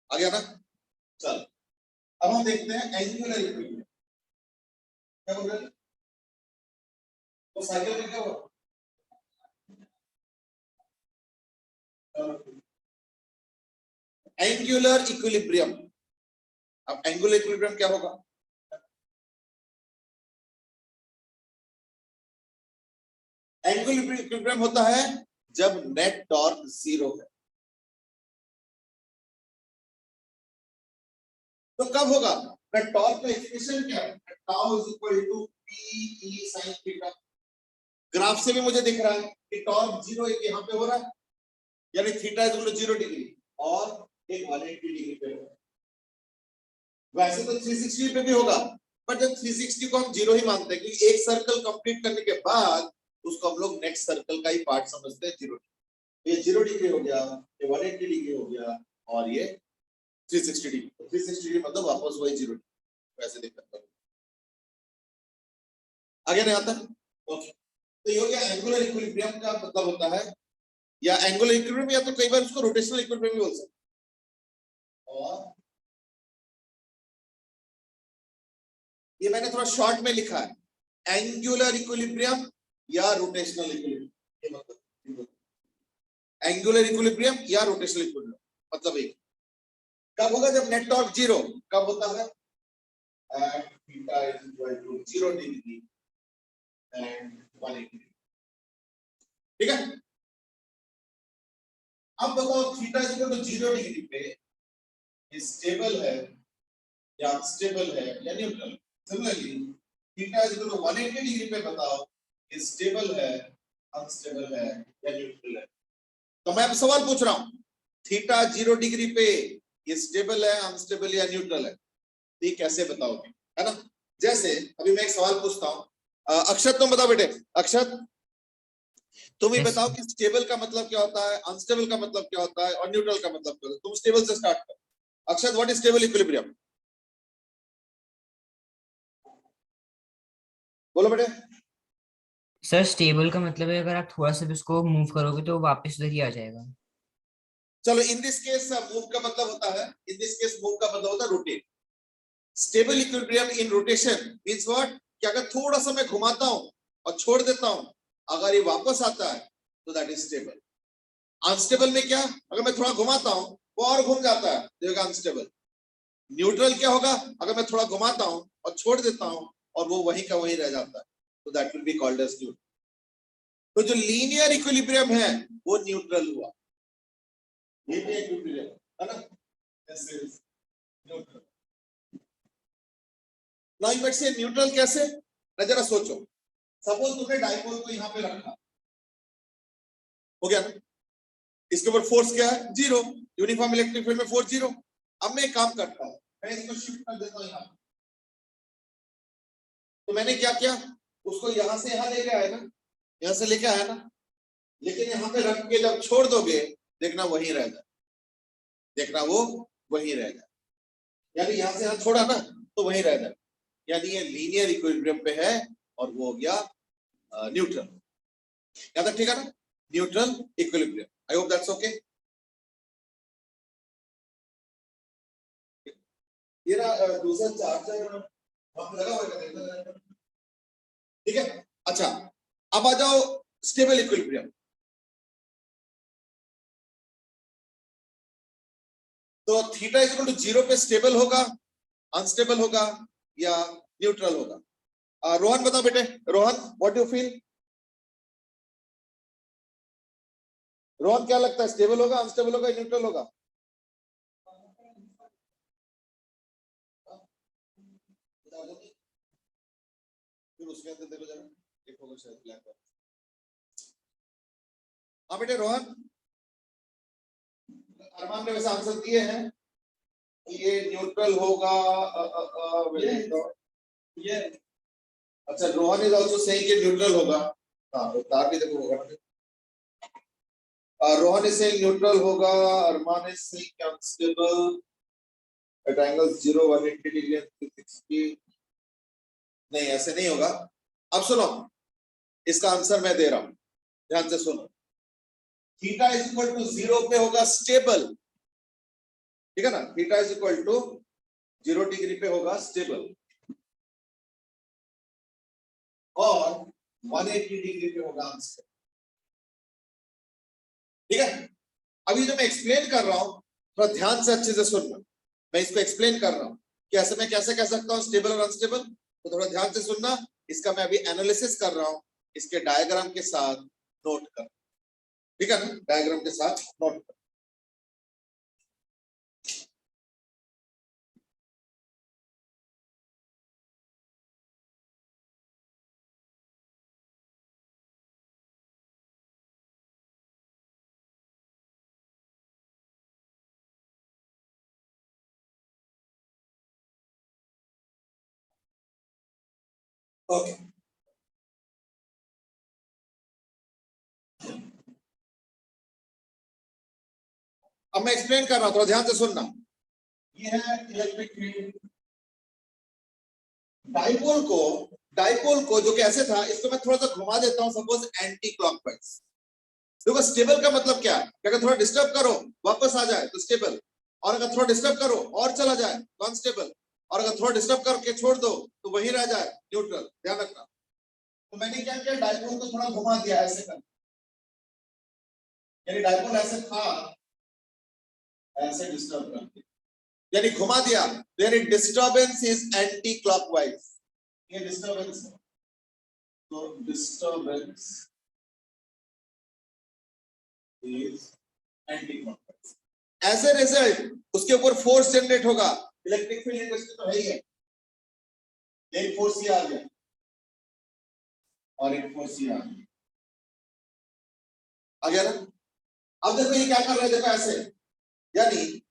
आ गया ना? चल अब हम देखते हैं एंगुलर इक्विलिब्रियम। क्या बोल रहे हैं? तो साइकिल में क्या हुआ? Angular equilibrium. अब एंगुलर इक्विलिब्रियम क्या होगा? एंगुलर इक्विलिब्रियम होता है जब नेट टॉर्क 0 है। तो कब होगा? टॉर्क का एक्सप्रेशन क्या है? Tau is equal to p E sine theta. Graph से भी मुझे दिख रहा है कि टॉर्क 0 एक यहां पे हो रहा है, यानी theta is equal to 0 degree और एक 180 डिग्री पे होगा। वैसे तो 360 पे भी होगा, पर जब 360 को हम 0 ही मानते हैं क्योंकि एक सर्कल कंप्लीट करने के बाद उसको हम लोग नेक्स्ट सर्कल का ही पार्ट समझते हैं 0। ये 0 डिग्री हो गया, ये 180 डिग्री हो गया और ये 360 डिग्री। 360 डिग्री मतलब वापस वही 0 डिग्री। वैसे देख सकते हो। आगे नहीं आता? ओके, तो ये हो गया एंगुलर इक्विलिब्रियम का मतलब होता है, या एंगुलर इक्विलिब्रियम या तो कई बार उसको रोटेशनल इक्विलिब्रियम भी बोल सकते हैं। और ये मैंने थोड़ा शॉर्ट में लिखा है, एंगुलर इक्विलिब्रियम या रोटेशनल इक्विलिब्रियम। ये मतलब एंगुलर इक्विलिब्रियम या रोटेशनल इक्विलिब्रियम मतलब एक कब होगा? जब नेट टॉर्क 0 कब होता है? At theta is equal to 0 degree and 180 degree. ठीक है, अब बताओ theta is equal to 0 degree पे स्टेबल है या अनस्टेबल है या neutral? Similarly theta is equal to 180 degree पे बताओ स्टेबल है, अनस्टेबल है या न्यूट्रल है? तो मैं अब सवाल पूछ रहा हूं, थीटा 0 डिग्री पे ये स्टेबल है, अनस्टेबल या न्यूट्रल है? तो ये कैसे बताओगे, है ना? जैसे अभी मैं एक सवाल पूछता हूं, अक्षत तुम बताओ बेटे। अक्षत तुम ही बताओ कि स्टेबल का मतलब क्या होता है, अनस्टेबल का मतलब क्या होता है और न्यूट्रल का मतलब क्या होता है? तुम स्टेबल से स्टार्ट करो। अक्षत, व्हाट इज स्टेबल इक्विलिब्रियम? बोलो बेटे। सर स्टेबल का मतलब है अगर आप थोड़ा सा भी उसको मूव करोगे तो वापस उधर ही आ जाएगा। चलो, इन दिस केस मूव का मतलब होता है, इन दिस केस मूव का मतलब होता है rotate. Stable equilibrium in rotation means what? कि अगर थोड़ा सा मैं घुमाता हूं और छोड़ देता हूं, अगर ये वापस आता है तो दैट इज स्टेबल। अनस्टेबल में क्या? अगर मैं थोड़ा घुमाता हूं वो और घूम जाता है तो ये अनस्टेबल। न्यूट्रल क्या होगा? अगर मैं थोड़ा घुमाता हूं और छोड़ देता हूं और वो वहीं का वहीं रह जाता है तो that will be called as neutral. तो जो लीनियर इक्विलिब्रियम है वो न्यूट्रल हुआ। लीनियर इक्विलिब्रियम है ना, this is neutral. Now you might say neutral कैसे? ना जरा सोचो, सपोज तुमने डाइपोल को यहां पे रखा, हो गया ना? इसके ऊपर फोर्स क्या है? 0। यूनिफॉर्म इलेक्ट्रिक फील्ड में फोर्स 0। अब मैं एक काम करता हूं, मैं इसको शिफ्ट कर देता हूं यहां। तो मैंने क्या किया, उसको यहां से यहां लेके आया ना, यहां से लेके आया ना, लेकिन यहां पे रख के जब छोड़ दोगे देखना वहीं रह जाए, देखना वो वहीं रह जाए। यानी यहां से यहां छोड़ा ना तो वहीं रह जाए, यानी ये लीनियर इक्विलिब्रियम पे है और वो हो गया न्यूट्रल। याद तक ठीक है ना? Neutral equilibrium. I hope that's okay. ये ना दूसरा चार्जर हम लगा हुआ है, ठीक है? अच्छा, अब आ जाओ स्टेबल इक्विलिब्रियम। तो थीटा इज इक्वल टू 0 पे स्टेबल होगा, अनस्टेबल होगा या न्यूट्रल होगा? रोहन बताओ बेटे। Rohan, what do you feel? Rohan क्या लगता है, स्टेबल होगा, अनस्टेबल होगा, न्यूट्रल होगा? फिर उसके अंदर देखो जरा, एक होगा शायद ब्लैक बॉक्स। हाँ बेटे रोहन, अरमान ने वैसे आंसर दिए हैं, ये न्यूट्रल होगा। ये अच्छा, रोहन इज आल्सो सेइंग कि न्यूट्रल होगा। हाँ, तो तार भी देखो होगा। रोहन इज सेइंग न्यूट्रल होगा, Arman is saying unstable at angle 0 180 degree and 360। नहीं, ऐसे नहीं होगा। अब सुनो, इसका आंसर मैं दे रहा हूं, ध्यान से सुनो। थीटा इज इक्वल टू 0 पे होगा स्टेबल, ठीक है ना, theta is equal to 0 degree पे होगा स्टेबल और 180 डिग्री पे होगा अनस्टेबल, ठीक है। अभी जो मैं एक्सप्लेन कर रहा हूं थोड़ा ध्यान से अच्छे से सुनना, मैं इसको एक्सप्लेन कर रहा हूं कि ऐसे मैं कैसे कह सकता हूं स्टेबल और अनस्टेबल, तो थोड़ा ध्यान से सुनना। इसका मैं अभी एनालिसिस कर रहा हूं, इसके डायग्राम के साथ नोट कर, ठीक है ना, डायग्राम के साथ नोट कर। ओके, अब मैं एक्सप्लेन कर रहा हूं, थोड़ा ध्यान से सुनना। ये है इलेक्ट्रिक फील्ड, डाइपोल को जो कि ऐसे था, इसको मैं थोड़ा सा घुमा देता हूं, सपोज एंटी क्लॉकवाइज। देखो स्टेबल का मतलब क्या है कि अगर थोड़ा डिस्टर्ब करो वापस आ जाए तो स्टेबल, और अगर थोड़ा डिस्टर्ब करो और चला जाए तो अनस्टेबल, और अगर थोड़ा डिस्टर्ब करके छोड़ दो तो वही रह जाए न्यूट्रल, ध्यान रखना। तो मैंने क्या किया, डाइपोल को थोड़ा घुमा दिया ऐसे कर, यानी डाइपोल ऐसे था, ऐसे डिस्टर्ब कर दिया, यानी घुमा दिया, तो यानी डिस्टर्बेंस इज एंटी क्लॉकवाइज, ये डिस्टर्बेंस है, तो disturbance is anti clockwise. As a result उसके ऊपर फोर्स जनरेट होगा, इलेक्ट्रिक फील्ड इंडस्ट्री तो है ही है, एक फोर्स ये आ गया और एक फोर्स ये आ गया ना। अब देखो ये क्या कर रहे हैं, देखो ऐसे, यानी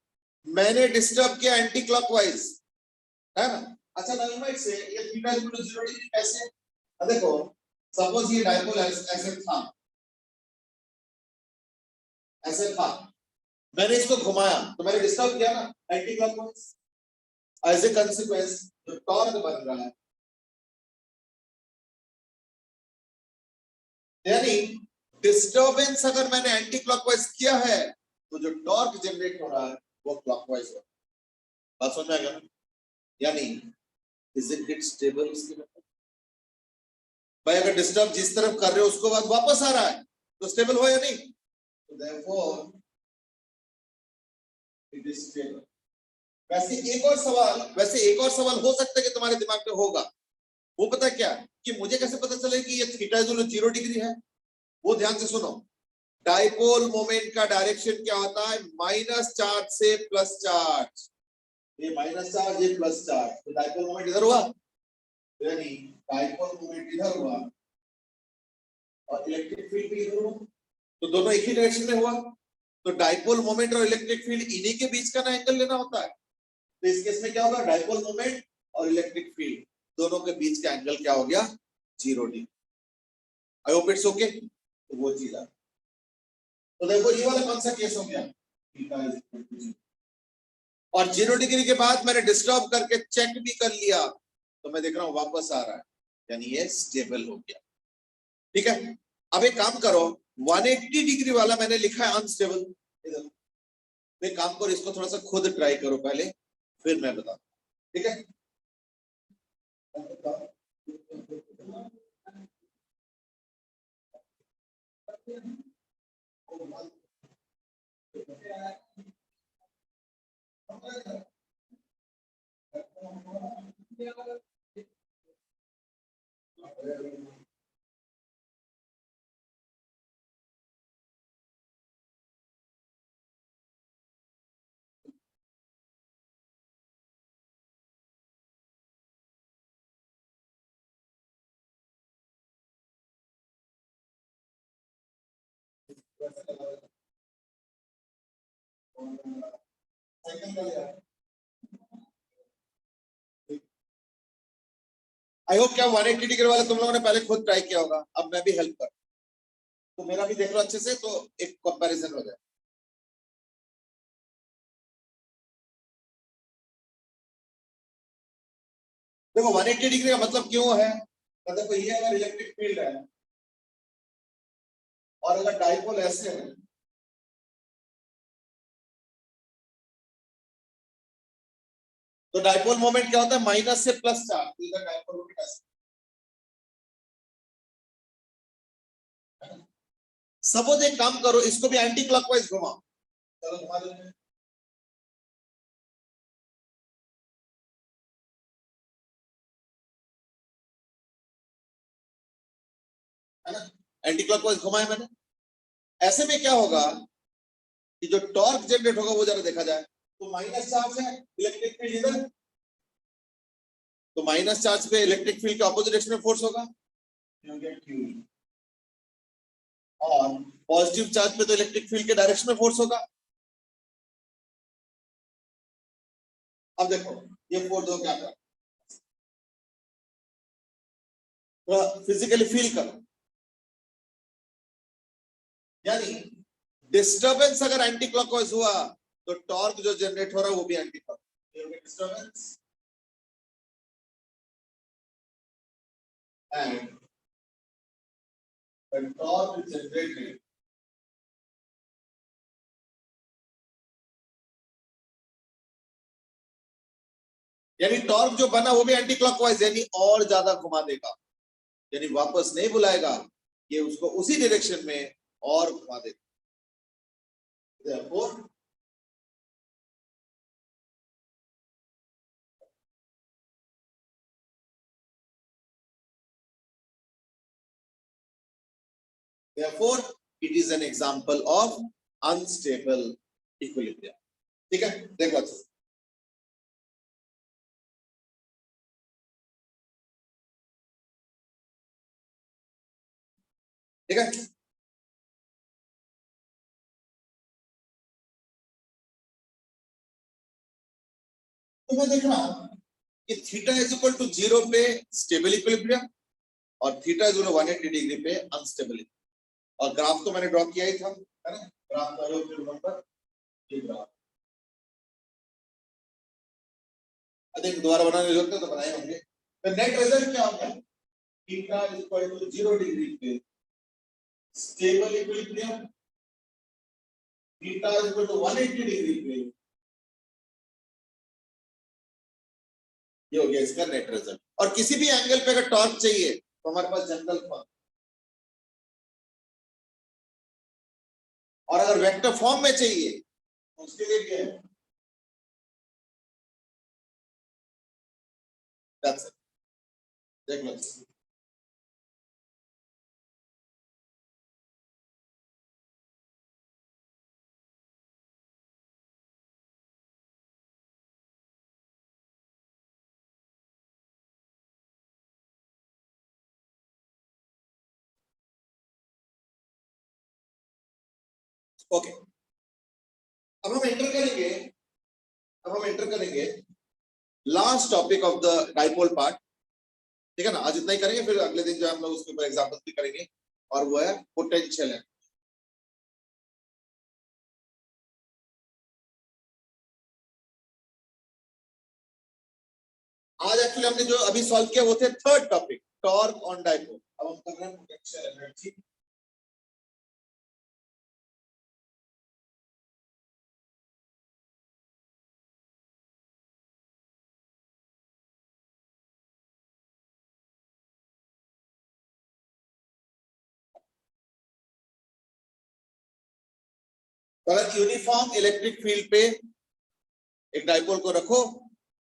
मैंने डिस्टर्ब किया एंटी क्लॉकवाइज, है ना। अच्छा नॉर्मल से ये थीटा इक्वल टू 0 डिग्री कैसे, अब देखो सपोज ये डाइपोल ऐसे था, ऐसे था, मैंने इसको घुमाया तो मैंने डिस्टर्ब किया ना anti clockwise, as a consequence जो टॉर्क बन रहा है, यानी डिस्टर्बेंस अगर मैंने एंटी क्लॉकवाइज किया है तो जो टॉर्क जनरेट हो रहा है वो क्लॉकवाइज हो रहा है। बात समझ में आ गया, यानी इज इट स्टेबल, इसके मतलब भाई अगर डिस्टर्ब जिस तरफ कर रहे हो उसको बाद वापस आ रहा है तो स्टेबल हो या नहीं, तो देयरफॉर इट इज स्टेबल। वैसे एक और सवाल हो सकता है कि तुम्हारे दिमाग में होगा, वो पता क्या कि मुझे कैसे पता चले कि ये थीटा 0 डिग्री है, वो ध्यान से सुनो। डाइपोल मोमेंट का डायरेक्शन क्या होता है, माइनस चार्ज से प्लस चार्ज, ये माइनस चार्ज ये प्लस चार्ज, तो डाइपोल मोमेंट इधर हुआ, यानी डाइपोल मोमेंट इधर हुआ और इलेक्ट्रिक फील्ड भी इधर हुआ, तो दोनों एक ही डायरेक्शन में हुआ, तो डाइपोल मोमेंट और इलेक्ट्रिक फील्ड इन्हीं के बीच का ना एंगल लेना होता है। तो इस केस में क्या होगा, डाइपोल मोमेंट और इलेक्ट्रिक फील्ड दोनों के बीच का एंगल क्या हो गया, 0 degree. I hope it's okay, तो वो चीज है। तो देखो ये वाला कौन सा केस हो गया, थीटा इज इक्वल टू 0, और 0 डिग्री के बाद मैंने डिस्टर्ब करके चेक भी कर लिया तो मैं देख रहा हूं वापस आ रहा है, यानी ये स्टेबल हो गया, ठीक है। अब एक काम करो, 180 डिग्री वाला मैंने लिखा है अनस्टेबल, इधर एक काम करो, इसको थोड़ा सा खुद ट्राई करो पहले, फिर मैं बताऊं, ठीक है। आई होप क्या 180 डिग्री वाला तुम लोगों ने पहले खुद ट्राई किया होगा, अब मैं भी हेल्प कर, तो मेरा भी देख लो अच्छे से, तो एक कंपैरिजन हो जाए। देखो 180 डिग्री का मतलब क्यों है, मतलब देखो ये अगर इलेक्ट्रिक फील्ड है और अगर डाइपोल ऐसे है तो डाइपोल मोमेंट क्या होता है, माइनस से प्लस चार्ज, इधर डाइपोल मोमेंट ऐसे। सपोज एक काम करो, इसको भी एंटी क्लॉकवाइज घुमाओ, चलो घुमा देते हैं। है ना, एंटी क्लॉकवाइज घुमाया मैंने। ऐसे में क्या होगा कि जो टॉर्क जनरेट होगा वो जरा देखा जाए। तो माइनस चार्ज है, इलेक्ट्रिक फील्ड इधर, तो माइनस चार्ज पे इलेक्ट्रिक फील्ड के ऑपोजिट डायरेक्शन में फोर्स होगा, और पॉजिटिव चार्ज पे तो इलेक्ट्रिक फील्ड के डायरेक्शन में फोर्स होगा। अब देखो ये फोर्स हो क्या कर, तो फिजिकली फील करो, यानी डिस्टरबेंस अगर एंटी क्लॉकवाइज हुआ तो टॉर्क जो जनरेट हो रहा है वो भी anti clockwise, disturbance and the torque is generated यानी टॉर्क जो बना वो भी एंटी क्लॉकवाइज, यानी और ज्यादा घुमा देगा, यानी वापस नहीं बुलाएगा, ये उसको उसी डायरेक्शन में और घुमा देगा। Therefore, it is an example of unstable equilibrium. ठीक है, देखो ठीक है। तो मैं देख रहा हूं कि थीटा इज इक्वल टू 0 पे स्टेबल इक्विलिब्रियम और theta is equal to 180 degree पे अनस्टेबल, और ग्राफ तो मैंने ड्रॉ किया ही था, है ना, ग्राफ का नंबर ये ग्राफ अधिक दोबारा बनाने की जरूरत है तो बनाए होंगे। तो नेट रिजल्ट क्या होगा, theta is equal to 0 degree पे stable equilibrium, theta is equal to 180 degree पे, ये हो गया इसका नेट रिजल्ट। और किसी भी एंगल पे अगर टॉर्क चाहिए तो हमारे पास जनरल फॉर्म, और अगर वेक्टर फॉर्म में चाहिए तो उसके लिए क्या है, दैट्स इट, देख लो। ओके, अब हम एंटर करेंगे, last topic of the dipole part, ठीक है ना। आज इतना ही करेंगे, फिर अगले दिन जो है हम लोग उसके ऊपर एग्जांपल्स भी करेंगे, और वो है पोटेंशियल है। आज एक्चुअली हमने जो अभी सॉल्व किया वो थे third topic, torque on dipole. अब हम कर रहे हैं पोटेंशियल एनर्जी। अगर यूनिफॉर्म इलेक्ट्रिक फील्ड पे एक डाइपोल को रखो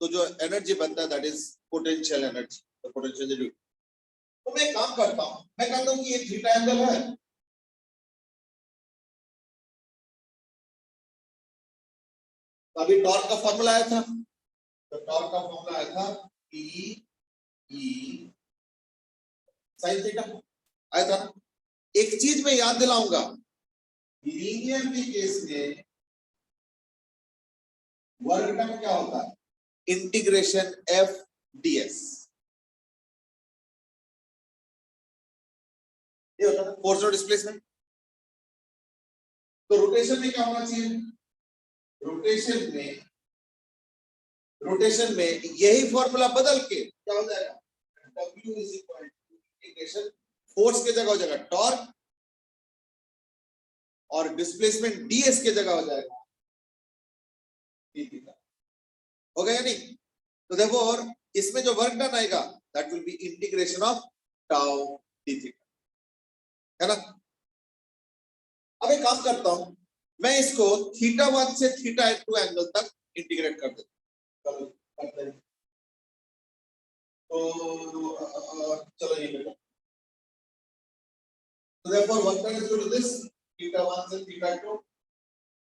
तो जो एनर्जी बनता है दैट इज पोटेंशियल एनर्जी, तो पोटेंशियल एनर्जी। तो मैं काम करता हूं, मैं कहता हूं कि ये थीटा एंगल है, तो अभी टॉर्क का फॉर्मूला आया था, तो टॉर्क का फॉर्मूला आया था P E sin थीटा, आया था ना। एक चीज मैं याद दिलाऊंगा, लीनियर के केस में वर्क डन क्या होता है, इंटीग्रेशन F ds, ये होता है फोर्स और डिस्प्लेसमेंट। तो रोटेशन में क्या होना चाहिए, रोटेशन में यही फॉर्मूला बदल के क्या हो जाएगा, W is equal to integration, force के जगह हो जाएगा टॉर्क, और डिस्प्लेसमेंट ds के जगह हो जाएगा d थीटा। हो गया नहीं, तो देखो, और इसमें जो वर्क डन आएगा that will B integration of tau D theta, है ना। अब एक काम करता हूं, मैं इसको θ1 से θ2 एंगल तक इंटीग्रेट कर देता हूं। तो चलो ये बेटा, so therefore work done is equal to this θ1 से θ2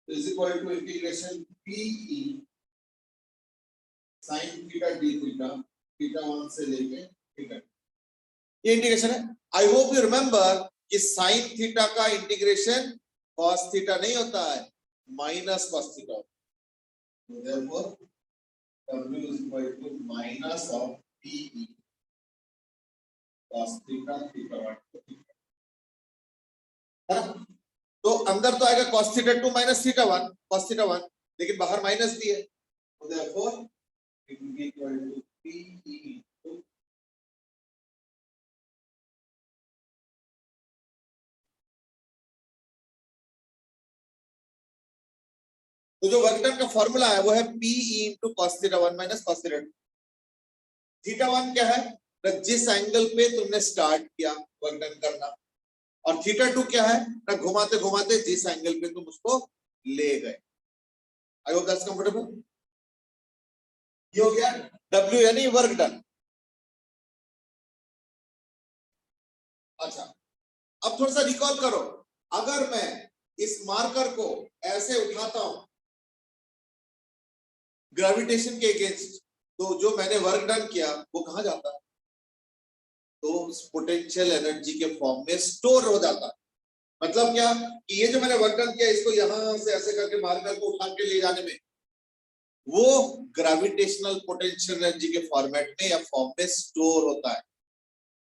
is equal to integration PE sin θ d θ, θ1 से लेके θ, ये इंटीग्रेशन है। आई होप यू रिमेंबर कि sin थीटा का इंटीग्रेशन cos थीटा नहीं होता है, माइनस cos थीटा होता है। therefore W is equal to minus of PE cos theta θ1, है ना। तो अंदर तो आएगा cos θ2 minus θ1 cos θ1, लेकिन बाहर माइनस भी है, तो therefore it will be equal to PE into तो जो वर्क डन का फॉर्मूला है वो है PE into cos θ1 minus cos θ2। θ1 क्या है, जिस एंगल पे तुमने स्टार्ट किया वर्क डन करना, और θ2 क्या है ना, घुमाते घुमाते जिस एंगल पे तुम उसको ले गए। I hope that's comfortable. ये हो गया W यानी वर्क डन। अच्छा, अब थोड़ा सा रिकॉल करो, अगर मैं इस मार्कर को ऐसे उठाता हूं ग्रेविटेशन के अगेंस्ट, तो जो मैंने वर्क डन किया वो कहां जाता, तो पोटेंशियल एनर्जी के फॉर्म में स्टोर हो जाता। मतलब क्या कि ये जो मैंने वर्क डन किया, इसको यहां से ऐसे करके मार्कर को उठा के ले जाने में, वो ग्रेविटेशनल पोटेंशियल एनर्जी के फॉर्मेट में या फॉर्म में स्टोर होता है।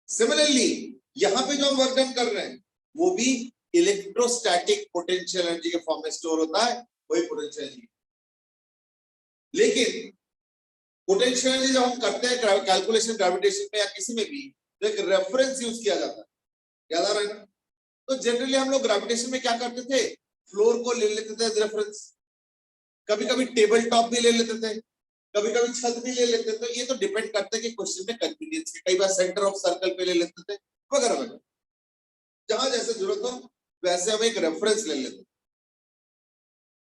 सिमिलरली यहां पे जो हम वर्क डन कर रहे हैं वो भी इलेक्ट्रोस्टैटिक पोटेंशियल एनर्जी के फॉर्म में स्टोर होता है, वही पोटेंशियल एनर्जी। लेकिन पोटेंशियल एनर्जी जब हम करते हैं कैलकुलेशन ग्रेविटेशन में या किसी में भी, तो एक रेफरेंस यूज किया जाता है, याद आ रहा है ना। तो जनरली हम लोग ग्रेविटेशन में क्या करते थे, फ्लोर को ले लेते थे एज रेफरेंस, कभी कभी टेबल टॉप भी ले लेते थे, कभी कभी छत भी ले लेते थे। तो ये तो डिपेंड करता है कि क्वेश्चन में कन्वीनियंस के, कई बार सेंटर ऑफ सर्कल पे ले लेते थे वगैरह वगैरह, जहां जैसे जरूरत हो वैसे हम एक रेफरेंस ले लेते।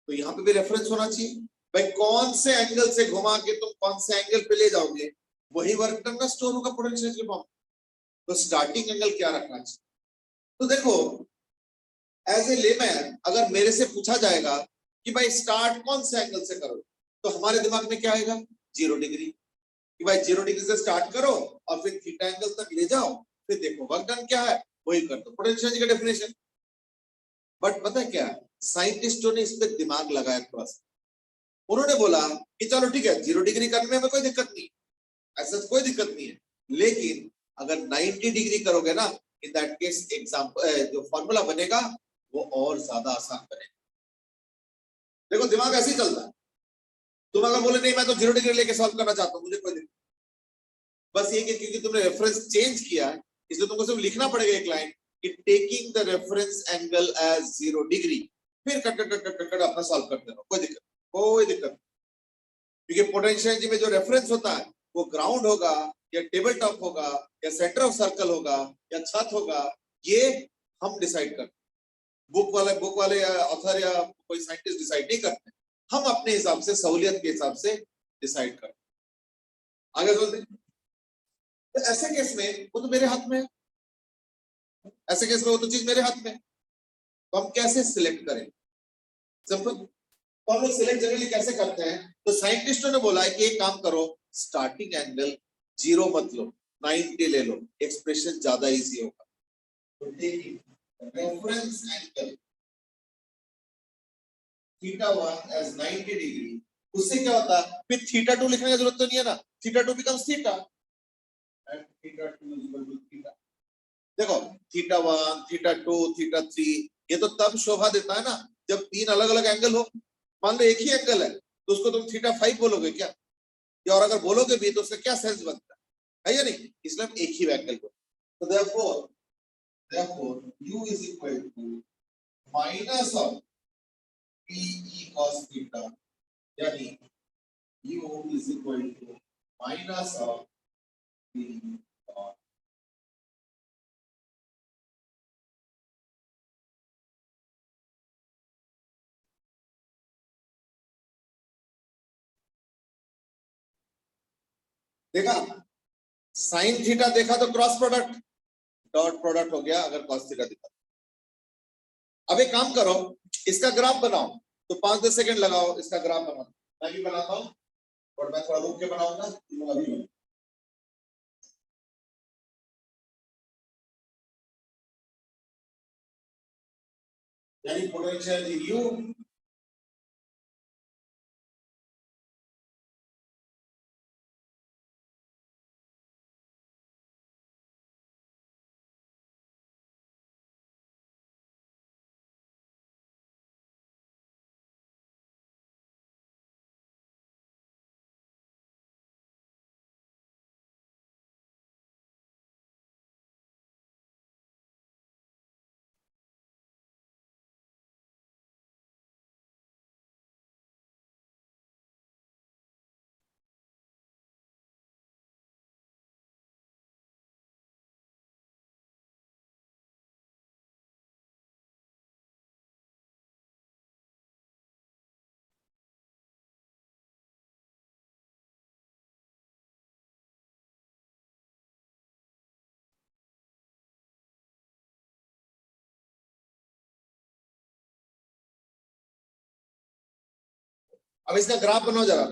तो यहाँ पे भी रेफरेंस होना चाहिए भाई, कौन से एंगल से घुमा के तुम कौन से एंगल पे ले जाओगे, वही वर्क डन का स्टोर होगा पोटेंशियल के फॉर्म। तो स्टार्टिंग एंगल क्या रखना चाहिए, तो देखो एज ए लेमैन अगर मेरे से पूछा जाएगा कि भाई स्टार्ट कौन से एंगल से करो, तो हमारे दिमाग में क्या आएगा, 0 डिग्री, कि भाई 0 डिग्री से स्टार्ट करो और फिर थीटा एंगल तक ले जाओ, फिर देखो वर्क डन क्या है, वही कर दो, पोटेंशियल एनर्जी का डेफिनेशन। बट पता है क्या, साइंटिस्टों ने इस पे दिमाग लगाया थोड़ा सा, उन्होंने बोला कि चलो ठीक है 0 डिग्री करने में कोई दिक्कत नहीं, ऐसा कोई दिक्कत नहीं है, लेकिन अगर 90 डिग्री करोगे ना, इन दैट केस एग्जांपल जो फॉर्मूला बनेगा वो और ज्यादा आसान बनेगा। देखो दिमाग ऐसे ही चलता है, तुम अगर बोले नहीं मैं तो 0 डिग्री लेके सॉल्व करना चाहता हूं, मुझे कोई दिक्कत, बस ये कि क्योंकि तुमने रेफरेंस चेंज किया है इसलिए तुमको सिर्फ लिखना पड़ेगा एक लाइन कि taking the reference angle as 0 degree, फिर cut cut cut cut cut अपना सॉल्व करते रहो, कोई दिक्कत। क्योंकि पोटेंशियल एनर्जी में जो रेफरेंस होता है वो ग्राउंड होगा या टेबल टॉप होगा या सेंटर ऑफ सर्कल होगा या छत होगा, ये हम डिसाइड करते, बुक वाले या ऑथर या कोई साइंटिस्ट डिसाइड नहीं करते, हम अपने हिसाब से सहूलियत के हिसाब से डिसाइड करते। आगे बोलते, तो ऐसे केस में वो तो मेरे हाथ में है, ऐसे केस में वो तो चीज मेरे हाथ में है, तो हम कैसे सिलेक्ट करें, सिंपल। तो हम लोग सिलेक्ट जनरली कैसे करते हैं, तो साइंटिस्टों ने बोला है कि एक काम करो, स्टार्टिंग एंगल 0 मत लो, 90 ले लो, एक्सप्रेशन ज्यादा इजी होगा। तो रेफरेंस एंगल θ1 एज 90 डिग्री, उससे क्या होता है, फिर θ2 लिखने की जरूरत तो नहीं है ना, θ2 becomes theta and θ2 is equal to theta. देखो θ1 θ2 θ3 ये तो तब शोभा देता है ना जब 3 अलग अलग एंगल हो। मान लो एक ही एंगल है तो उसको तुम θ5 बोलोगे क्या, या और अगर बोलोगे भी तो उसका क्या सेंस बनता है या नहीं, इसलिए हम एक ही एंगल को, तो therefore u is equal to minus of PE cos theta, यानी u is equal to minus of देखा, साइन थीटा देखा तो क्रॉस प्रोडक्ट, डॉट प्रोडक्ट हो गया अगर कॉस थीटा दिखा। अब एक काम करो, इसका ग्राफ बनाओ, तो 5-10 सेकंड लगाओ इसका ग्राफ बनाओ। मैं भी बनाता हूं और मैं थोड़ा रुक के बनाऊंगा, अभी यानी पोटेंशियल यू अब इसका ग्राफ बनाओ जरा।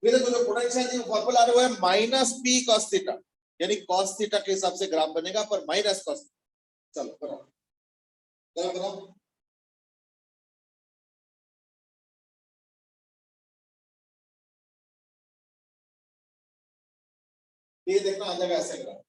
ये देखो जो पोटेंशियल फॉर्मूला आ रहा है माइनस पी कॉस थीटा, यानी कॉस थीटा के हिसाब से ग्राफ बनेगा पर माइनस कॉस। चलो बनाओ, जरा बनाओ। ये देखना आ जाएगा ऐसे ग्राफ।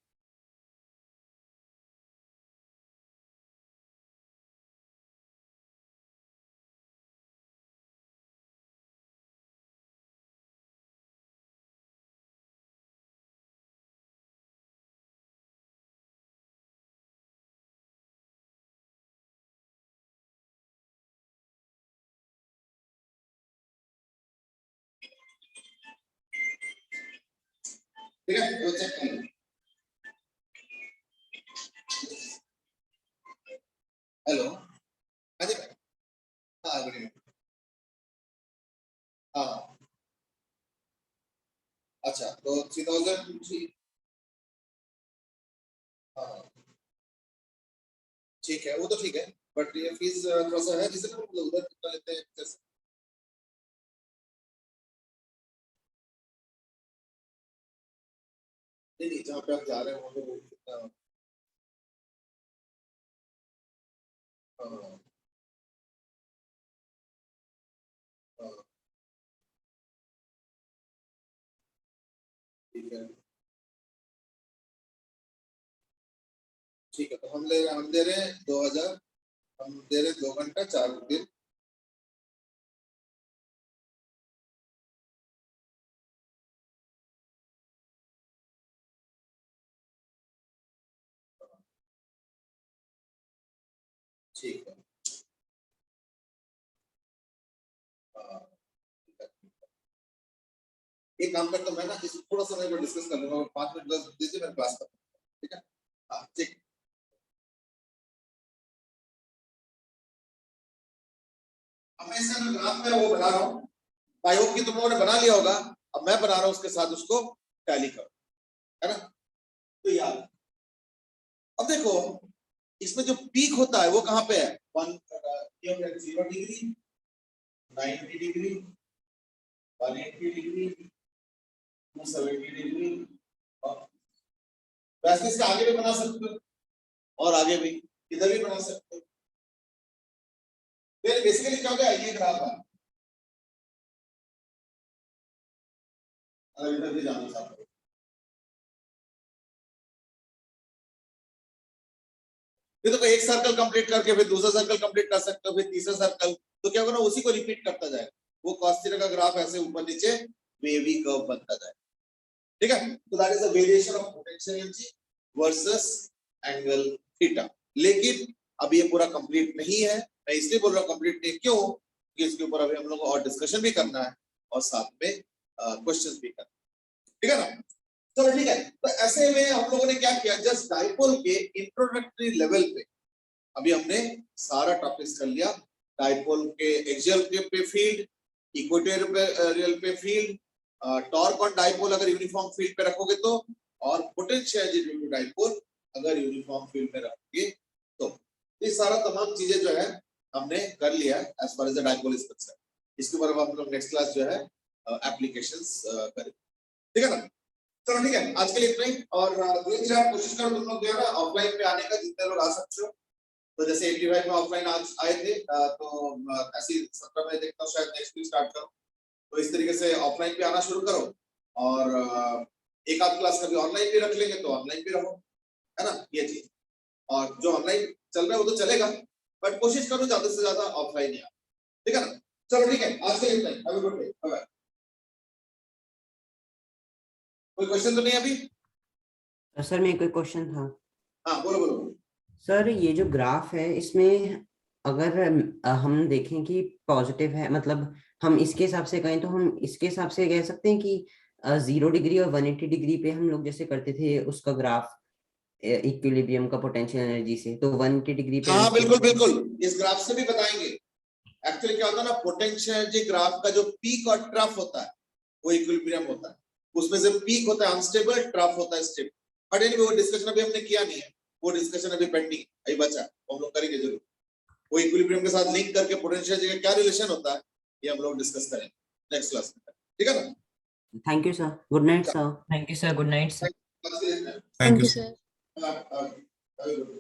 ठीक है, वो चेक कर लो। हेलो, हाँ, गुड इवनिंग। हाँ, अच्छा तो 3000। हाँ ठीक है, वो तो ठीक है, बट ये फीस थोड़ा सा है जिसे हम लोग उधर कितना लेते हैं जैसे। नहीं नहीं, जहाँ पे आप जा रहे हो वहाँ पे वो कितना। हाँ, हाँ, ठीक है, ठीक है, तो हम दे रहे हैं 2000, हम दे रहे हैं 2 घंटा 4 दिन। ठीक है, हाँ, ठीक है। एक काम करता हूँ मैं ना, इस थोड़ा सा मैं डिस्कस कर लूंगा, 5 मिनट 10 दीजिए, मैं क्लास करता हूँ, ठीक है। हाँ ठीक। अब मैं इसका ग्राफ में वो बना रहा हूँ, आई होप कि तुम लोगों ने बना लिया होगा। अब मैं बना रहा हूँ उसके साथ उसको टैली करो, है ना। तो यार अब देखो इसमें जो पीक होता है वो कहाँ पे है, 0 डिग्री, 90 डिग्री, 180 डिग्री, 270 डिग्री। वैसे इसके आगे भी बना सकते हो और आगे भी, इधर भी बना सकते हो। फिर बेसिकली क्या हो गया, ये ग्राफ है, अगर इधर भी जाना चाहते हो। फिर तो एक सर्कल कंप्लीट करके फिर दूसरा सर्कल कंप्लीट कर सकते हो, फिर तीसरा सर्कल, तो क्या होगा ना उसी को रिपीट करता जाएगा। वो cos थीटा का ग्राफ ऐसे ऊपर नीचे वेवी कर्व बनता जाएगा, ठीक है। तो that is the variation of potential energy versus angle theta. लेकिन अब ये पूरा कंप्लीट नहीं है, मैं इसलिए बोल रहा हूँ कंप्लीट नहीं, क्यों? क्योंकि इसके ऊपर अभी हम लोग को और डिस्कशन भी करना है और साथ में क्वेश्चंस भी करना है, ठीक है ना। चलो ठीक है, तो ऐसे में हम लोगों ने क्या किया, जस्ट डाइपोल के इंट्रोडक्टरी लेवल पे अभी हमने सारा टॉपिक्स कर लिया। डाइपोल के एक्सियल पे फील्ड, इक्वेटोरियल पे फील्ड, टॉर्क ऑन डाइपोल अगर यूनिफॉर्म फील्ड पे रखोगे तो, और पोटेंशियल ड्यू टू डाइपोल अगर यूनिफॉर्म फील्ड में रखोगे तो। ये सारा तमाम चीजें जो है हमने कर लिया है as far as the dipole is concern. इसके ऊपर हम लोग नेक्स्ट क्लास जो है एप्लीकेशंस करेंगे, ठीक है ना। चलो ठीक है, आज के लिए इतना ही, और धीरे धीरे आप कोशिश करो तुम लोग जो है ना ऑफलाइन पे आने का, जितने लोग आ सकते हो। तो जैसे 85 में ऑफलाइन आज आए थे, तो ऐसी 17 में देखता हूँ शायद नेक्स्ट वीक स्टार्ट करो। तो इस तरीके से ऑफलाइन पे आना शुरू करो, और एक आध क्लास कभी ऑनलाइन भी रख लेंगे तो ऑनलाइन भी रहो, है ना, ये चीज। और जो ऑनलाइन चल रहा है वो तो चलेगा, बट कोशिश करो ज्यादा से ज्यादा ऑफलाइन ही, ठीक है ना। चलो ठीक है, आज के लिए इतना ही, have a good day, bye bye. कोई क्वेश्चन तो नहीं अभी? सर मेरा कोई क्वेश्चन था। हाँ बोलो बोलो। सर ये जो ग्राफ है इसमें अगर हम देखें कि पॉजिटिव है, मतलब हम इसके हिसाब से कहें तो हम इसके हिसाब से कह सकते हैं कि 0 डिग्री और 180 डिग्री पे हम लोग जैसे करते थे उसका ग्राफ इक्विलिब्रियम का पोटेंशियल एनर्जी से, तो 180 डिग्री पे हाँ बिल्कुल बिल्कुल, इस ग्राफ से भी बताएंगे। एक्चुअली क्या होता है ना, पोटेंशियल एनर्जी ग्राफ का जो पीक और ट्रफ होता है वो इक्विलिब्रियम होता है। उसमें से पीक होता है अनस्टेबल, ट्रफ होता है स्टेबल। बट एनीवे वो डिस्कशन अभी हमने किया नहीं है, वो डिस्कशन अभी पेंडिंग अभी बचा, हम लोग करेंगे जरूर। वो इक्विलिब्रियम के साथ लिंक करके पोटेंशियल एनर्जी का क्या रिलेशन होता है ये हम लोग डिस्कस करेंगे नेक्स्ट क्लास में, ठीक है ना। Thank you sir, good night sir. Thank you sir, good night sir. Thank you. Thank you, you sir. sir. Very good.